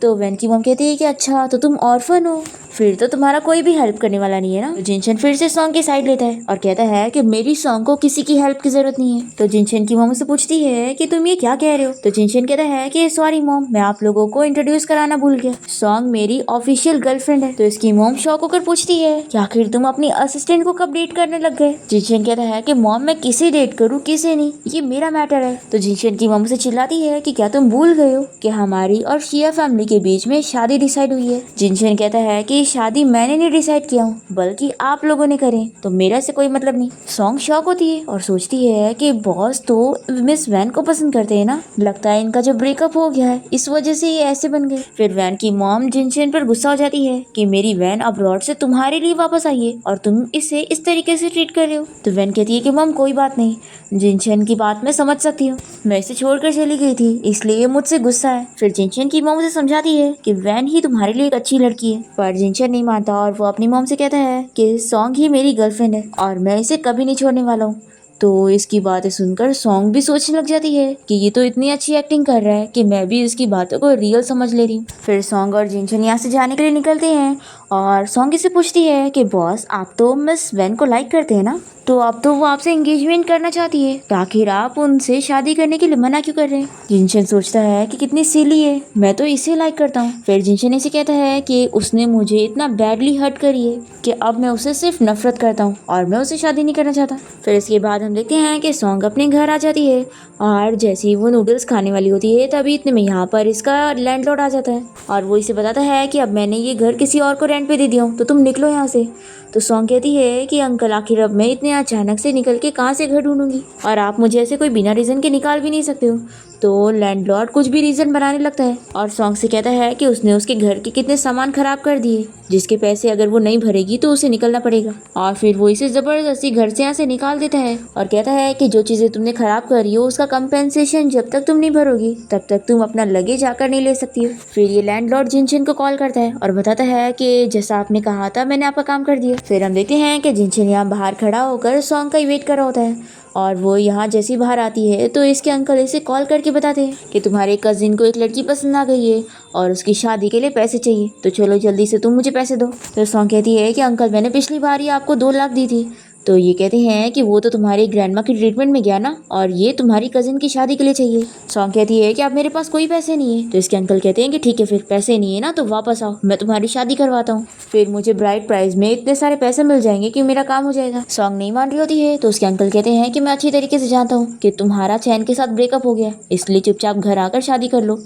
तो वैन की मॉम कहती है कि अच्छा तो तुम ऑर्फन हो, फिर तो तुम्हारा कोई भी हेल्प करने वाला नहीं है ना। तो जिनशन फिर से सॉन्ग की साइड लेता है और कहता है कि मेरी सॉन्ग को किसी की हेल्प की जरूरत नहीं है। तो जिनशन की मॉम से पूछती है कि तुम ये क्या कह रहे हो। तो जिनशन कहता है कि सॉरी मॉम, मैं आप लोगों को इंट्रोड्यूस कराना भूल गया, सॉन्ग मेरी ऑफिशियल गर्लफ्रेंड है। तो इसकी मॉम शॉक होकर पूछती है कि आखिर तुम अपनी असिस्टेंट को कब डेट करने लग गए। जिनशन कहता है कि मॉम मैं किसे डेट करूँ किसे नहीं, ये मेरा मैटर है। तो जिनशन की मॉम से चिल्लाती है कि क्या तुम भूल गए हो कि हमारी और शिया फैमिली के बीच में शादी डिसाइड हुई है। जिनशन कहता है कि शादी मैंने नहीं डिसाइड किया हूँ बल्कि आप लोगों ने करें, तो मेरा से कोई मतलब नहीं। सॉन्ग शॉक होती है और सोचती है कि बॉस तो मिस वैन को पसंद करते हैं ना, लगता है इनका जो ब्रेकअप हो गया है इस वजह से ये ऐसे बन गए। फिर वैन की मॉम जिनशन पर गुस्सा हो जाती है कि मेरी वैन अब्रॉड से तुम्हारे लिए वापस आई है और तुम इसे इस तरीके से ट्रीट कर रहे हो। तो वैन कहती है कि मॉम कोई बात नहीं, जिनशन की बात मैं समझ सकती हूँ, मैं इसे छोड़कर चली गई थी इसलिए मुझसे गुस्सा है। फिर जिनशन की मॉम उसे समझा समझाती है कि वैन ही तुम्हारे लिए एक अच्छी लड़की है, पर जिनशन नहीं मानता और वो अपनी मॉम से कहता है कि सॉन्ग ही मेरी गर्लफ्रेंड है और मैं इसे कभी नहीं छोड़ने वाला हूँ। तो इसकी बातें सुनकर सॉन्ग भी सोचने लग जाती है कि ये तो इतनी अच्छी एक्टिंग कर रहा है कि मैं भी इसकी बातों को रियल समझ ले रही हूँ। फिर सॉन्ग और जिनशन यहाँ से जाने के लिए निकलते हैं और सॉन्ग इसे पूछती है कि बॉस आप तो मिस वैन को लाइक करते हैं ना, तो अब तो वो आपसे एंगेजमेंट करना चाहती है, तो आखिर आप उनसे शादी करने के लिए मना क्यों कर रहे हैं। जिनशन सोचता है कि कितनी सिली है, मैं तो इसे लाइक करता हूँ। फिर जिनशन इसे कहता है कि उसने मुझे इतना बैडली हर्ट करी है कि अब मैं उसे सिर्फ नफरत करता हूँ और मैं उसे शादी नहीं करना चाहता। फिर इसके बाद हम देखते हैं कि सॉन्ग अपने घर आ जाती है और जैसे ही वो नूडल्स खाने वाली होती है तभी इतने में यहाँ पर इसका लैंडलॉर्ड आ जाता है और वो इसे बताता है कि अब मैंने ये घर किसी और को रेंट पे दे दिया हूँ, तो तुम निकलो यहाँ से। तो सॉन्ग कहती है कि अंकल आखिर अब मैं इतने अचानक से निकल के कहाँ से घर ढूंढूंगी और आप मुझे ऐसे कोई बिना रीज़न के निकाल भी नहीं सकते हो। तो लैंडलॉर्ड कुछ भी रीज़न बनाने लगता है और सॉन्ग से कहता है कि उसने उसके घर के कितने सामान खराब कर दिए जिसके पैसे अगर वो नहीं भरेगी तो उसे निकलना पड़ेगा। और फिर वो इसे ज़बरदस्ती घर से यहाँ से निकाल देता है और कहता है कि जो चीज़ें तुमने खराब करी हो उसका कंपेंसेशन जब तक तुम नहीं भरोगी तब तक तुम अपना लगेज आकर नहीं ले सकती हो। फिर ये लैंडलॉर्ड जिनशन को कॉल करता है और बताता है कि जैसा आपने कहा था मैंने आपका काम कर दिया। फिर हम देखते हैं कि जिनशन यहाँ बाहर खड़ा होकर सॉन्ग का ही वेट कर रहा होता है और वो यहाँ जैसी बाहर आती है तो इसके अंकल इसे कॉल करके बताते हैं कि तुम्हारे कजिन को एक लड़की पसंद आ गई है और उसकी शादी के लिए पैसे चाहिए, तो चलो जल्दी से तुम मुझे पैसे दो। तो सॉन्ग कहती है कि अंकल मैंने पिछली बार ही आपको 2 लाख दी थी। तो ये कहते हैं कि वो तो तुम्हारी ग्रैंडमा की ट्रीटमेंट में गया ना और ये तुम्हारी कजिन की शादी के लिए चाहिए। सॉन्ग कहती है कि अब मेरे पास कोई पैसे नहीं है। तो इसके अंकल कहते हैं कि ठीक है फिर पैसे नहीं है ना तो वापस आओ, मैं तुम्हारी शादी करवाता हूँ, फिर मुझे ब्राइड प्राइस में इतने सारे पैसे मिल जाएंगे कि मेरा काम हो जाएगा। सॉन्ग नहीं मान रही होती है तो उसके अंकल कहते हैं कि मैं अच्छी तरीके से जानता हूँ कि तुम्हारा चैन के साथ ब्रेकअप हो गया, इसलिए चुपचाप घर आकर शादी कर लो।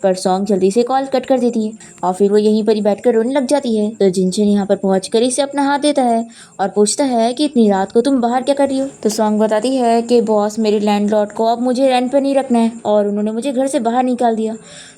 पर सॉन्ग जल्दी से कॉल कट कर देती है और फिर वो यहीं पर ही बैठकर रोने लग जाती है। तो जिनशन यहाँ पर पहुंचकर इसे अपना हाथ देता है और पूछता है कि इतनी रात को तुम बाहर क्या कर रही हो। तो सॉन्ग बताती है कि बॉस मेरे लैंडलॉर्ड को अब मुझे रेंट पर नहीं रखना है और उन्होंने मुझे घर से बाहर निकाल दिया।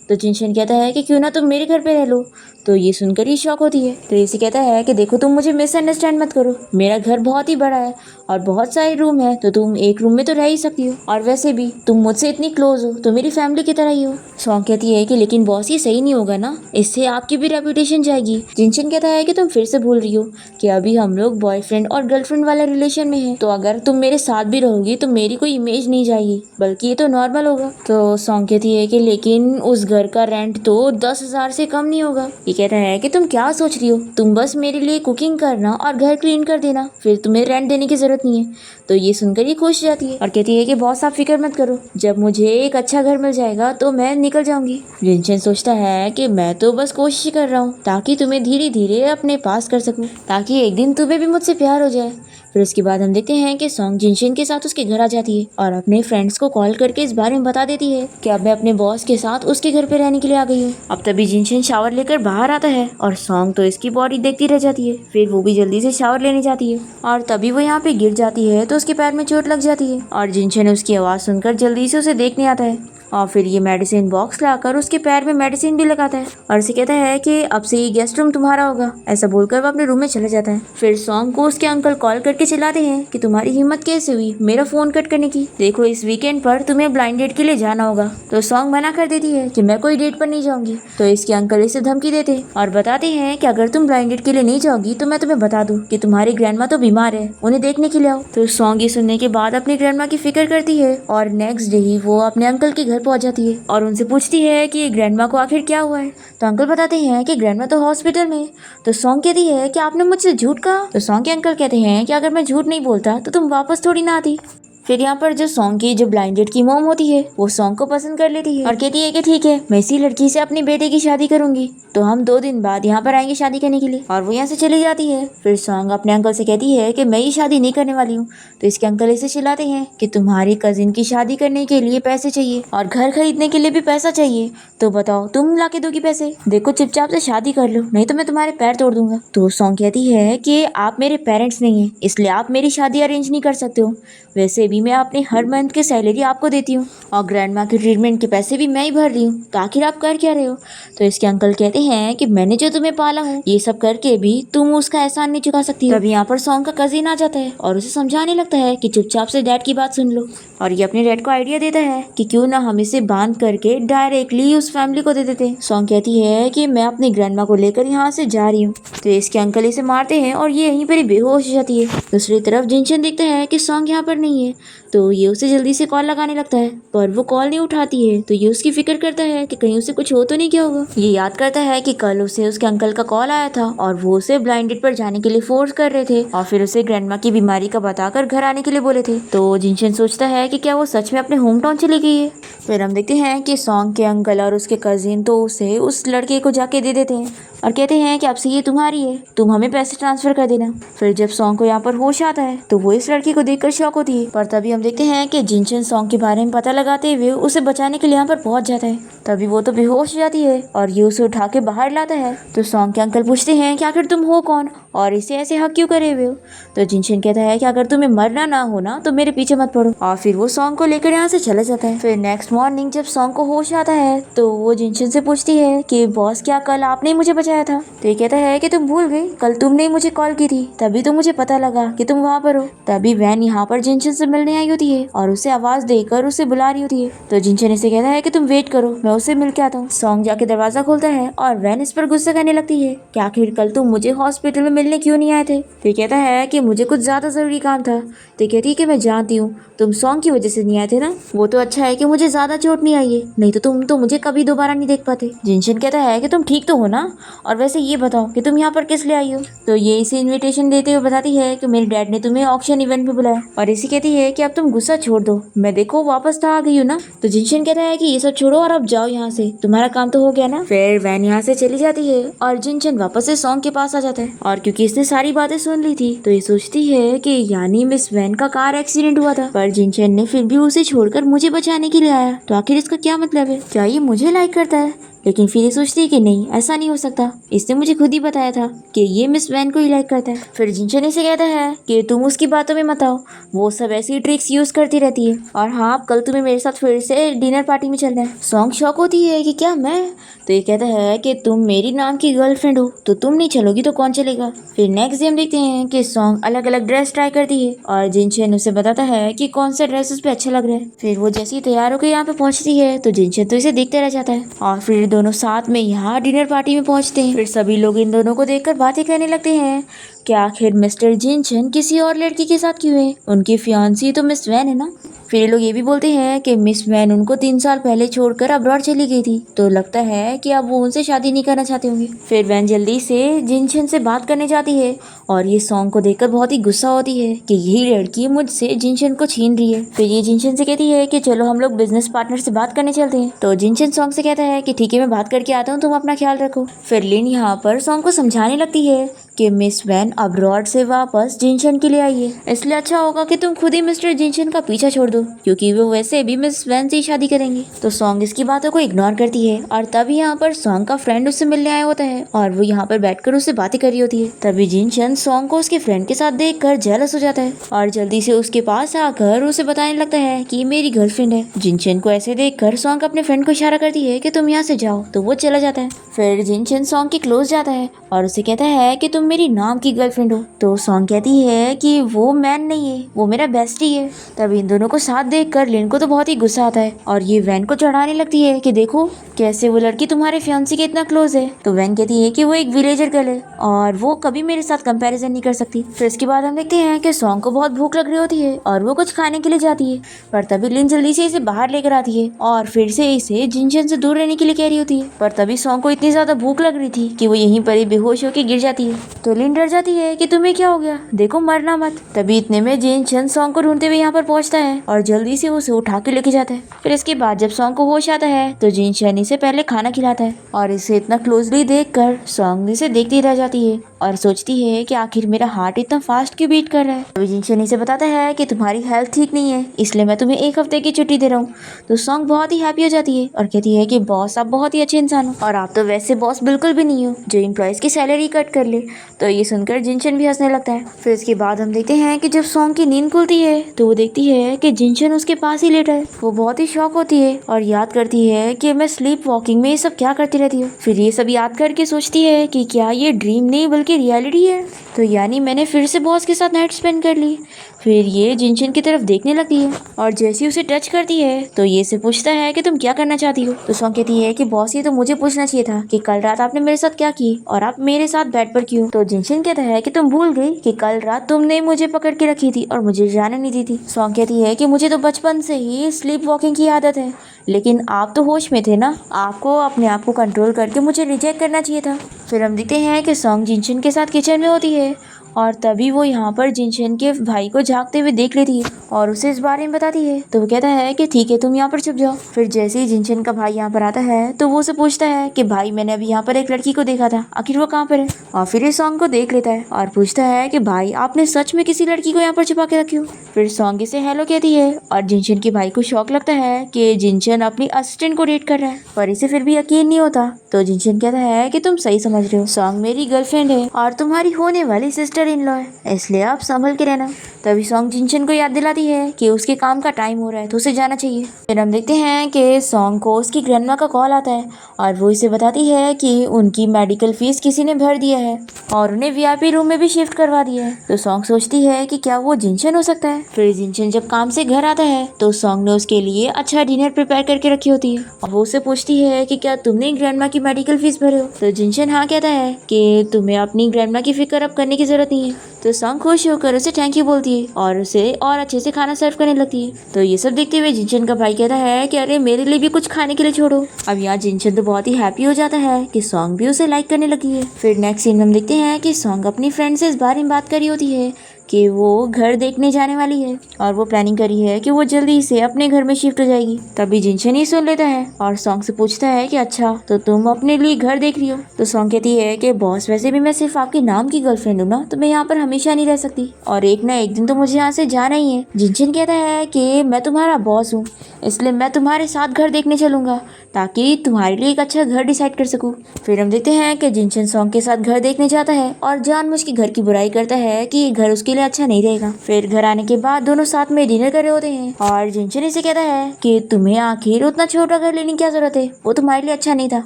तो जिनशन कहता है कि क्यों ना तुम मेरे घर पे रह लो। तो ये सुनकर ही शॉक होती है। तो इसे कहता है कि देखो तुम मुझे मिसअंडरस्टैंड मत करो, मेरा घर बहुत ही बड़ा है और बहुत सारे रूम है, तो तुम एक रूम में तो रह ही सकती हो और वैसे भी तुम मुझसे इतनी क्लोज हो तो मेरी फैमिली की तरह ही हो। सॉन्ग कहती है कि लेकिन बॉस ये सही नहीं होगा ना, इससे आपकी भी रेपुटेशन जाएगी। जिनशन कहता है कि तुम फिर से भूल रही हो कि अभी हम लोग बॉयफ्रेंड और गर्लफ्रेंड वाले रिलेशन में हैं, तो अगर तुम मेरे साथ भी रहोगी तो मेरी कोई इमेज नहीं जाएगी बल्कि ये तो नॉर्मल होगा। तो सॉन्ग कहती है कि लेकिन उस घर का रेंट तो 10,000 से कम नहीं होगा। ये कहता है कि तुम क्या सोच रही हो, तुम बस मेरे लिए कुकिंग करना और घर क्लीन कर देना, फिर तुम्हें रेंट देने की जरूरत नहीं है। तो ये सुनकर ये खुश जाती है और कहती है कि बॉस आप फिक्र मत करो, जब मुझे एक अच्छा घर मिल जाएगा तो मैं निकल जाऊंगी। जिनशन सोचता है कि मैं तो बस कोशिश कर रहा हूँ ताकि तुम्हें धीरे धीरे अपने पास कर सकूं, ताकि एक दिन तुम्हें भी मुझसे प्यार हो जाए। फिर उसके बाद हम देखते हैं कि सॉन्ग जिनशन के साथ उसके घर आ जाती है और अपने फ्रेंड्स को कॉल करके इस बारे में बता देती है कि अब मैं अपने बॉस के साथ उसके घर पे रहने के लिए आ गई हूँ। अब तभी जिनशन शावर लेकर बाहर आता है और सॉन्ग तो इसकी बॉडी देखती रह जाती है। फिर वो भी जल्दी से शावर लेने जाती है और तभी वो यहाँ पे गिर जाती है तो उसके पैर में चोट लग जाती है और जिनशन उसकी आवाज़ सुनकर जल्दी से उसे देखने आता है और फिर ये मेडिसिन बॉक्स लाकर उसके पैर में मेडिसिन भी लगाता है और उसे कहता है कि अब से ये गेस्ट रूम तुम्हारा होगा। ऐसा बोलकर वो अपने रूम में चला जाता है। फिर सॉन्ग को उसके अंकल कॉल करके चिल्लाते हैं कि तुम्हारी हिम्मत कैसे हुई मेरा फोन कट करने की, देखो इस वीकेंड पर तुम्हें ब्लाइंड डेट के लिए जाना होगा। तो सॉन्ग मना कर देती है कि मैं कोई डेट पर नहीं जाऊंगी। तो इसके अंकल इसे धमकी देते और बताते हैं कि अगर तुम ब्लाइंड डेट के लिए नहीं जाओगी तो मैं तुम्हें बता दूं कि तुम्हारी ग्रैंडमा तो बीमार है, उन्हें देखने के लिए आओ। तो सॉन्ग ये सुनने के बाद अपनी ग्रैंडमा की फिक्र करती है और नेक्स्ट डे ही वो अपने अंकल के घर पहुंच जाती है और उनसे पूछती है कि ग्रैंडमा को आखिर क्या हुआ है। तो अंकल बताते हैं कि ग्रैंडमा तो हॉस्पिटल में। तो सॉन्ग कहती है कि आपने मुझसे झूठ कहा। तो सॉन्ग के अंकल कहते हैं कि अगर मैं झूठ नहीं बोलता तो तुम वापस थोड़ी ना आती। फिर यहाँ पर जो सॉन्ग की जो ब्लाइंडेड की मॉम होती है वो सॉन्ग को पसंद कर लेती है और कहती है कि ठीक है मैं इसी लड़की से अपने बेटे की शादी करूंगी, तो हम 2 दिन बाद यहाँ पर आएंगे शादी करने के लिए। और वो यहाँ से चली जाती है। फिर सॉन्ग अपने अंकल से कहती है कि मैं ये शादी नहीं करने वाली हूँ। तो इसके अंकल इसे चिल्लाते हैं कि तुम्हारी कजिन की शादी करने के लिए पैसे चाहिए और घर खरीदने के लिए भी पैसा चाहिए, तो बताओ तुम ला के दोगी पैसे? देखो चुपचाप से शादी कर लो नहीं तो मैं तुम्हारे पैर तोड़ दूंगा। तो सॉन्ग कहती है कि आप मेरे पेरेंट्स नहीं है इसलिए आप मेरी शादी अरेंज नहीं कर सकते हो, वैसे भी भी मैं अपने हर मंथ की सैलरी आपको देती हूँ और ग्रैंड माँ के ट्रीटमेंट के पैसे भी मैं ही भर रही हूँ, तो आखिर आप कर क्या रहे हो? तो इसके अंकल कहते हैं कि मैंने जो तुम्हें पाला हूँ ये सब करके भी तुम उसका एहसान नहीं चुका सकती हो। तब यहाँ पर सॉन्ग का कजिन आ जाता है और उसे समझाने लगता है कि चुपचाप से डैड की बात सुन लो, और ये अपने डैड को आइडिया देता है कि क्यों ना हम इसे बांध करके डायरेक्टली उस फैमिली को दे देते हैं। सॉन्ग कहती है कि मैं अपनी ग्रैंड माँ को लेकर यहाँ से जा रही हूँ, तो इसके अंकल इसे मारते हैं और ये यहीं पर ही बेहोश हो जाती है। दूसरी तरफ जिनशन देखता है कि सॉन्ग यहाँ पर नहीं है, तो ये उसे जल्दी से कॉल लगाने लगता है, पर वो कॉल नहीं उठाती है। तो ये उसकी फिक्र करता है कि कहीं उसे कुछ हो तो नहीं क्या होगा। ये याद करता है कि कल उसे उसके अंकल का कॉल आया था और वो उसे ब्लाइंड डेट पर जाने के लिए फोर्स कर रहे थे और फिर उसे ग्रैंडमा की बीमारी का बताकर घर आने के लिए बोले थे। तो जिनशन सोचता है कि क्या वो सच में अपने होम टाउन चली गई है। फिर हम देखते हैं कि सॉन्ग के अंकल और उसके कजिन तो उसे उस लड़के को जाके दे देते हैं और कहते हैं कि अब से ये तुम्हारी है, तुम हमें पैसे ट्रांसफर कर देना। फिर जब सॉन्ग को यहाँ पर होश आता है तो वो इस लड़की को देखकर शॉक होती है, पर तभी हम देखते हैं कि जिनशन सॉन्ग के बारे में पता लगाते हुए उसे बचाने के लिए यहाँ पर पहुंच जाता है। तभी वो तो बेहोश हो जाती है और ये उसे उठा के बाहर लाता है। तो सॉन्ग के अंकल पूछते हैं कि आखिर तुम हो कौन और इसे ऐसे हक क्यों करे हुए हो? तो जिनशन कहता है कि अगर तुम्हें मरना ना हो ना तो मेरे पीछे मत पड़ो, और फिर वो सॉन्ग को लेकर यहाँ से चला जाता है। फिर नेक्स्ट मॉर्निंग जब सॉन्ग को होश आता है तो वो जिनशन से पूछती है कि बॉस क्या कल आपने मुझे बचाया था? तो ये कहता है कि तुम भूल गई, कल तुमने ही मुझे कॉल की थी, तभी तो मुझे पता लगा कि तुम वहाँ पर हो। तभी वैन यहाँ पर जिनशन से मिलने आई होती है और उसे आवाज देकर उसे बुला रही होती है। तो जिनशन इसे कहता है कि तुम वेट करो, मैं उसे मिल के आता हूँ। सॉन्ग जाके दरवाजा खोलता है और वैन इस पर गुस्सा करने लगती है कि आखिर कल तुम मुझे हॉस्पिटल में मिलने क्यों नहीं आए थे? तो कहता है कि मुझे कुछ ज्यादा जरूरी काम था। तो कहती है कि मैं जानती हूँ तुम सॉन्ग की वजह से नहीं आए थे ना, वो तो अच्छा है कि मुझे ज्यादा चोट नहीं आई है, नहीं तो तुम तो मुझे कभी दोबारा नहीं देख पाते। जिनशन कहता है कि तुम ठीक तो हो ना, और वैसे ये बताओ कि तुम यहाँ पर किस लिए आई हो? तो ये इसे इनविटेशन देते हुए बताती है कि मेरे डैड ने तुम्हें ऑक्शन इवेंट में बुलाया, और इसी कहती है कि अब तुम गुस्सा छोड़ दो, मैं देखो वापस तो आ गई हूँ ना। तो जिनशन कहता है कि ये सब छोड़ो और अब जाओ यहाँ से, तुम्हारा काम तो हो गया ना। फिर वैन यहाँ से चली जाती है और जिनशन वापस से सॉन्ग के पास आ जाता है, और क्योंकि इसने सारी बातें सुन ली थी तो ये सोचती है कि यानी मिस वैन का कार एक्सीडेंट हुआ था, पर जिनशन ने फिर भी उसे छोड़कर मुझे बचाने के लिए आया, तो आखिर इसका क्या मतलब है? क्या ये मुझे लाइक करता है? लेकिन फिर ये सोचती है कि नहीं, ऐसा नहीं हो सकता, इसने मुझे खुद ही बताया था कि ये मिस वैन को ही लाइक करता है। फिर जिनशन इसे कहता है कि तुम उसकी बातों में मत आओ, वो सब ऐसी ट्रिक्स यूज करती रहती है, और हाँ कल तुम्हें मेरे साथ फिर से डिनर पार्टी में चलना है। सॉन्ग शॉक होती है कि क्या मैं? तो ये कहता है कि तुम मेरी नाम की गर्लफ्रेंड हो, तो तुम नहीं चलोगी तो कौन चलेगा? फिर नेक्स्ट डे हम देखते हैं कि सॉन्ग अलग अलग ड्रेस ट्राई करती है और जिनशन उसे बताता है कि कौन सा ड्रेस उस पे अच्छा लग रहा है। फिर वो जैसे ही तैयार होकर यहाँ पे पहुंचती है तो जिनशन तो इसे देखते रह जाता है, और फिर दोनों साथ में यहाँ डिनर पार्टी में पहुंचते हैं। फिर सभी लोग इन दोनों को देखकर बातें करने लगते हैं कि आखिर मिस्टर जिनशन किसी और लड़की के साथ क्यों है, उनकी फियांसी तो मिस वैन है ना। फिर ये लोग ये भी बोलते हैं कि मिस वैन उनको 3 साल पहले छोड़कर अब्रॉड चली गई थी, तो लगता है कि अब वो उनसे शादी नहीं करना चाहते होंगे। फिर वैन जल्दी से जिनशन से बात करने जाती है और ये सॉन्ग को देखकर बहुत ही गुस्सा होती है कि यही लड़की मुझसे जिनशन को छीन रही है। फिर ये जिनशन से कहती है कि चलो हम लोग बिजनेस पार्टनर से बात करने चलते हैं। तो जिनशन सॉन्ग से कहता है कि ठीक है मैं बात करके आता हूँ, तुम अपना ख्याल रखो। फिर लिन यहाँ पर सॉन्ग को समझाने लगती है कि मिस वैन अब्रॉड से वापस जिनशन के लिए आई है, इसलिए अच्छा होगा कि तुम खुद ही मिस्टर जिनशन का पीछा छोड़ दो, क्योंकि वो वैसे भी मिस वैन से ही शादी करेंगे। तो सॉन्ग इसकी बातों को इग्नोर करती है, और तभी यहाँ पर सॉन्ग का फ्रेंड उससे मिलने आया होता है और वो यहाँ पर बैठकर उससे बातें कर रही होती है। तभी जिनशन सॉन्ग को उसके फ्रेंड के साथ देखकर जेलस हो जाता है और जल्दी से उसके पास आकर उसे बताने लगता है कि मेरी गर्लफ्रेंड है। जिनशन को ऐसे देखकर सॉन्ग अपने फ्रेंड को इशारा करती है कि तुम यहाँ से जाओ, तो वो चला जाता है। फिर जिनशन सॉन्ग के क्लोज जाता है और उसे कहता है कि तुम मेरी नाम की गर्लफ्रेंड हो। तो सॉन्ग कहती है कि वो मैन नहीं है, वो मेरा बेस्टी है। तब इन दोनों को साथ देखकर लिन को तो बहुत ही गुस्सा आता है और ये वैन को चढ़ाने लगती है कि देखो कैसे वो लड़की तुम्हारे फियांसी के इतना क्लोज है। तो वैन कहती है कि वो एक विलेजर गर्ल है और वो कभी मेरे साथ कंपैरिजन नहीं कर सकती। फिर इसके बाद हम देखते हैं कि सॉन्ग को बहुत भूख लग रही होती है और वो कुछ खाने के लिए जाती है, पर तभी लिन जल्दी से इसे बाहर लेकर आती है और फिर से इसे जिनशन से दूर रहने के लिए कह रही होती है। पर तभी सॉन्ग को इतनी ज्यादा भूख लग रही थी कि वो यहीं पर ही बेहोश होकर गिर जाती है। तो लिन डर जाती है कि तुम्हें क्या हो गया, देखो मरना मत। तभी इतने में जिनशन सॉन्ग को ढूंढते हुए यहाँ पर पहुंचता है और जल्दी से उसे उठा के लेके जाता है। फिर इसके बाद जब सॉन्ग को होश आता है तो जिनशन इसे पहले खाना खिलाता है और इसे इतना क्लोजली देखकर सॉन्ग इसे देखती रह जाती है और सोचती है कि आखिर मेरा हार्ट इतना फास्ट क्यों बीट कर रहा है। तभी जिनशन इसे बताता है कि तुम्हारी हेल्थ ठीक नहीं है, इसलिए मैं तुम्हें 1 हफ्ते की छुट्टी दे रहा हूँ। तो सॉन्ग बहुत ही हैप्पी हो जाती है और कहती है कि बॉस आप बहुत ही अच्छे इंसान हो, और आप तो वैसे बॉस बिल्कुल भी नहीं हो जो एम्प्लॉयज की सैलरी कट कर ले। तो ये सुनकर जिनशन भी हंसने लगता है। फिर इसके बाद हम देखते हैं कि जब सॉन्ग की नींद खुलती है तो वो देखती है कि जिनशन उसके पास ही लेटा है। वो बहुत ही शॉक होती है और याद करती है कि मैं स्लीप वॉकिंग में ये सब क्या करती रहती हूँ। फिर ये सब याद करके सोचती है कि क्या ये ड्रीम नहीं बल्कि रियलिटी है, तो यानी मैंने फिर से बॉस के साथ नाइट स्पेंड कर ली। फिर ये जिनशन की तरफ देखने लगती है और जैसे ही उसे टच करती है तो ये से पूछता है कि तुम क्या करना चाहती हो। तो सॉन्ग कहती है कि बॉस ये तो मुझे पूछना चाहिए था कि कल रात आपने मेरे साथ क्या की और आप मेरे साथ बेड पर क्यों। तो जिनशन कहता है कि तुम भूल गई कि कल रात तुमने मुझे पकड़ के रखी थी और मुझे जाने नहीं दी थी। सॉन्ग कहती है कि मुझे तो बचपन से ही स्लीप वॉकिंग की आदत है, लेकिन आप तो होश में थे ना, आपको अपने आप को कंट्रोल करके मुझे रिजेक्ट करना चाहिए था। फिर हम देखते हैं कि सॉन्ग जिनशन के साथ किचन में होती है और तभी वो यहाँ पर जिनशन के भाई को झांकते हुए देख लेती है और उसे इस बारे में बताती है। तो वो कहता है कि ठीक है तुम यहाँ पर छुप जाओ। फिर जैसे ही जिनशन का भाई यहाँ पर आता है तो वो उसे पूछता है कि भाई मैंने अभी यहाँ पर एक लड़की को देखा था, आखिर वो कहाँ पर है। और फिर ये सॉन्ग को देख लेता है और पूछता है कि भाई आपने सच में किसी लड़की को यहाँ पर छुपा के रखी हो। फिर सॉन्ग इसे हेलो कहती है और जिनशन के भाई को शौक लगता है कि जिनशन अपनी असिस्टेंट को डेट कर रहा है, पर इसे फिर भी यकीन नहीं होता। तो जिनशन कहता है कि तुम सही समझ रहे हो, सॉन्ग मेरी गर्लफ्रेंड है और तुम्हारी होने वाली सिस्टर इन लॉ है, इसलिए आप संभल के रहना। तभी सॉन्ग जिनशन को याद दिलाती है कि उसके काम का टाइम हो रहा है तो उसे जाना चाहिए। फिर हम देखते हैं कि सॉन्ग को उसकी ग्रैंडमा का कॉल आता है और वो इसे बताती है कि उनकी मेडिकल फीस किसी ने भर दिया है और उन्हें वीआईपी रूम में भी शिफ्ट करवा दिया है। तो सॉन्ग सोचती है कि क्या वो जिनशन हो सकता है। फिर जिनशन जब काम से घर आता है तो सॉन्ग ने उसके लिए अच्छा डिनर प्रिपेयर करके रखी होती है और वो उसे पूछती है कि क्या तुमने ग्रैंडमा की मेडिकल फीस भरे हो। तो जिनशन हाँ कहता है कि तुम्हें अपनी ग्रैंडमा की फिक्र अब करने की जरूरत नहीं है। तो सॉन्ग खुश होकर उसे थैंक यू बोलती है और उसे और अच्छे से खाना सर्व करने लगती है। तो ये सब देखते हुए जिनशन का भाई कहता है कि अरे मेरे लिए भी कुछ खाने के लिए छोड़ो। अब यहाँ जिनशन तो बहुत ही हैप्पी हो जाता है कि सॉन्ग भी उसे लाइक करने लगी है। फिर नेक्स्ट सीन में हम देखते हैं कि सॉन्ग अपनी फ्रेंड से इस बारे में बात कर रही होती है कि वो घर देखने जाने वाली है और वो प्लानिंग करी है कि वो जल्दी से अपने घर में शिफ्ट हो जाएगी। तभी जिनशन ही सुन लेता है और सॉन्ग से पूछता है कि अच्छा तो तुम अपने लिए घर देख रही हो। तो सॉन्ग कहती है कि बॉस वैसे भी मैं सिर्फ आपके नाम की गर्लफ्रेंड हूँ ना, तो मैं यहाँ पर हमेशा नहीं रह सकती और एक ना एक दिन तो मुझे यहाँ से जाना ही है। जिनशन कहता है कि मैं तुम्हारा बॉस हूँ, इसलिए मैं तुम्हारे साथ घर देखने चलूंगा ताकि तुम्हारे लिए एक अच्छा घर डिसाइड कर सकूँ। फिर हम देखते हैं कि जिनशन सॉन्ग के साथ घर देखने जाता है और जानबूझ के घर की बुराई करता है कि घर उसके लिए अच्छा नहीं रहेगा। फिर घर आने के बाद दोनों साथ में डिनर कर रहे होते हैं और जिनशन इसे कहता है कि तुम्हें आखिर उतना छोटा घर लेने की क्या जरूरत है, वो तुम्हारे लिए अच्छा नहीं था,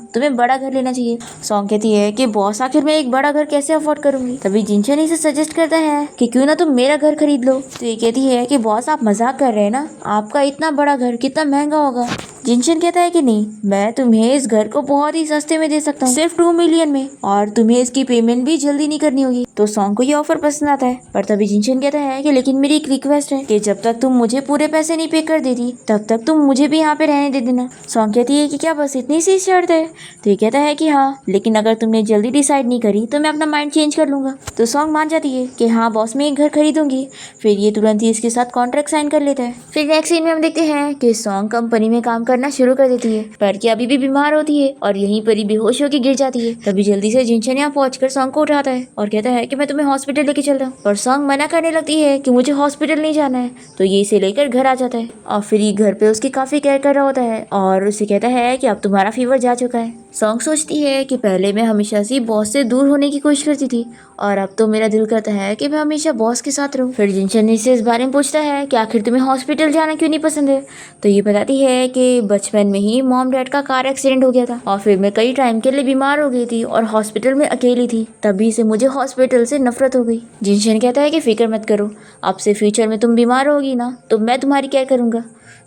तुम्हें बड़ा घर लेना चाहिए। सॉन्ग कहती है कि बॉस आखिर मैं एक बड़ा घर कैसे अफोर्ड करूंगी। तभी जिनशन इसे सजेस्ट करता है कि क्यों ना तुम मेरा घर खरीद लो। तो ये कहती है कि बॉस आप मजाक कर रहे हैं ना, आपका इतना बड़ा घर कितना महंगा होगा। जिनशन कहता है कि नहीं, मैं तुम्हें इस घर को बहुत ही सस्ते में दे सकता हूँ, सिर्फ 2 मिलियन में, और तुम्हें इसकी पेमेंट भी जल्दी नहीं करनी होगी। तो सॉन्ग को ये ऑफर पसंद आता है, पर तभी जिनशन कहता है कि लेकिन मेरी एक रिक्वेस्ट है कि जब तक तुम मुझे पूरे पैसे नहीं पे कर देती तब तक तुम मुझे भी यहाँ पे रहने दे देना। सॉन्ग कहती है कि क्या बस इतनी सी शर्त है। तो ये कहता है कि हाँ, लेकिन अगर तुमने जल्दी डिसाइड नहीं करी तो मैं अपना माइंड चेंज कर लूंगा। तो सॉन्ग मान जाती है कि हाँ बॉस मैं एक घर खरीदूंगी। फिर ये तुरंत ही इसके साथ कॉन्ट्रैक्ट साइन कर लेता है। फिर नेक्स्ट सीन में हम देखते हैं कि सॉन्ग कंपनी में काम करना शुरू कर देती है, पर क्या अभी भी बीमार होती है और यहीं पर ही बेहोश होकर गिर जाती है। तभी जल्दी से जिनशन यहाँ पहुंचकर सॉन्ग को उठाता है और कहता है कि मैं तुम्हें हॉस्पिटल लेके चल रहा हूँ, और सॉन्ग मना करने लगती है कि मुझे हॉस्पिटल नहीं जाना है। तो ये इसे लेकर घर आ जाता है और फिर ये घर पे उसकी काफी केयर कर रहा होता है और उसे कहता है कि अब तुम्हारा फीवर जा चुका है। सॉन्ग सोचती है कि पहले मैं हमेशा से बॉस से दूर होने की कोशिश करती थी और अब तो मेरा दिल करता है कि मैं हमेशा बॉस के साथ रहूं। फिर जिनशन से इस बारे में पूछता है कि आखिर तुम्हें हॉस्पिटल जाना क्यों नहीं पसंद है। तो ये बताती है कि बचपन में ही मॉम डैड का कार एक्सीडेंट हो गया था और फिर मैं कई टाइम के लिए बीमार हो गई थी और हॉस्पिटल में अकेली थी, तभी से मुझे हॉस्पिटल से नफरत हो गई। जिनशन कहता है कि फिक्र मत करो, अब से फ्यूचर में तुम बीमार होगी ना तो मैं तुम्हारी केयर करूंगा।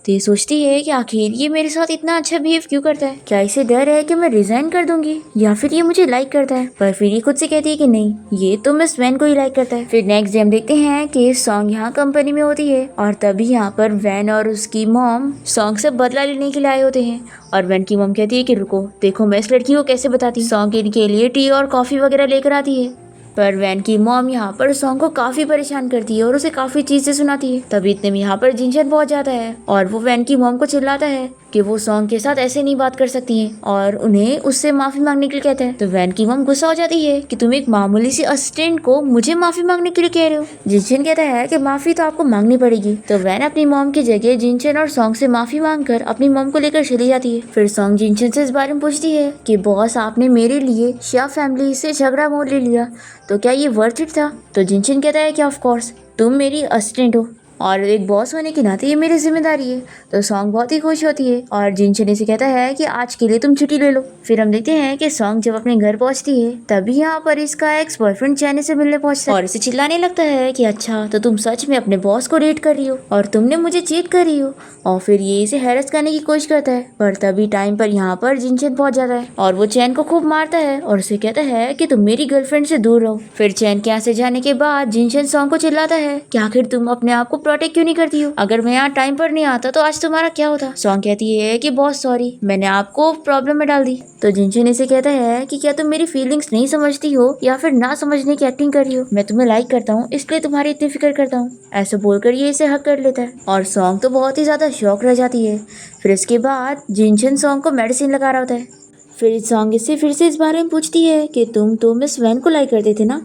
तो ये सोचती है कि आखिर ये मेरे साथ इतना अच्छा बिहेव क्यों करता है, क्या इसे डर है कि मैं रिजाइन कर दूंगी या फिर ये मुझे लाइक करता है। पर फिर ये खुद से कहती है कि नहीं, ये तो मिस वैन को ही लाइक करता है। फिर नेक्स्ट डे हम देखते हैं कि सॉन्ग यहाँ कंपनी में होती है और तभी यहाँ पर वैन और उसकी मॉम सॉन्ग से बदला लेने के लिए आए होते हैं और वैन की मॉम कहती है कि रुको, देखो मैं इस लड़की को कैसे बताती हूँ। सॉन्ग इनके लिए टी और कॉफी वगैरह लेकर आती है, पर वैन की मॉम यहाँ पर सॉन्ग को काफी परेशान करती है और उसे काफी चीजें सुनाती है। तभी इतने में यहाँ पर जिनशन पहुंच जाता है और वो वैन की मॉम को चिल्लाता है कि वो सॉन्ग के साथ ऐसे नहीं बात कर सकती हैं और उन्हें उससे माफी मांगने के लिए कहते हैं। तो वैन की मम गुस्सा हो जाती है कि तुम एक मामूली सी असिस्टेंट को मुझे माफी मांगने के लिए कह रहे हो। जिनशन कहता है कि माफी तो आपको मांगनी पड़ेगी। तो वैन अपनी मॉम की जगह जिनशन और सॉन्ग से माफी मांगकर अपनी मॉम को लेकर चली जाती है। फिर सॉन्ग जिनशन से इस बारे में पूछती है कि बॉस आपने मेरे लिए शिया फैमिली से झगड़ा मोल ले लिया, तो क्या ये वर्थ इट था? तो जिनशन कहता है कि ऑफ कोर्स तुम मेरी असिस्टेंट हो और एक बॉस होने के नाते ये मेरी जिम्मेदारी है। तो सॉन्ग बहुत ही खुश होती है और जिनशन से कहता है कि आज के लिए तुम छुट्टी ले लो। फिर हम देखते हैं कि सॉन्ग जब अपने घर पहुंचती है तभी यहाँ पर इसका एक्स बॉयफ्रेंड चैनी से मिलने पहुंचता है और इसे चिल्लाने लगता है कि अच्छा तो तुम सच में अपने बॉस को डेट कर रही हो और तुमने मुझे चीट कर रही हो। और फिर ये इसे हैरेस करने की कोशिश करता है पर तभी टाइम पर यहाँ पर जिनशन पहुंच जाता है और वो चैन को खूब मारता है और उसे कहता है कि तुम मेरी गर्लफ्रेंड से दूर रहो। फिर चैन के यहाँ से जाने के बाद जिनशन सॉन्ग को चिल्लाता है कि आखिर तुम अपने आप को प्रोटेक्ट क्यों नहीं करती हो? अगर मैं यहाँ टाइम पर नहीं आता तो आज तुम्हारा क्या होता? सॉन्ग कहती है कि बॉस सॉरी, मैंने आपको प्रॉब्लम में डाल दी। तो जिनशन इसे कहता है कि क्या तुम मेरी फीलिंग्स नहीं समझती हो या फिर ना समझने की एक्टिंग कर रही हो? मैं तुम्हें लाइक करता हूँ इसलिए तुम्हारी इतनी फिक्र करता हूँ। ऐसा बोलकर ये इसे हक कर लेता है और सॉन्ग तो बहुत ही ज्यादा शॉक रह जाती है। फिर इसके बाद जिनशन सॉन्ग को मेडिसिन लगा रहा होता है। फिर सॉन्ग इससे फिर से इस बारे में पूछती है कि तुम तो मिस वैन को लाइक करते थे ना?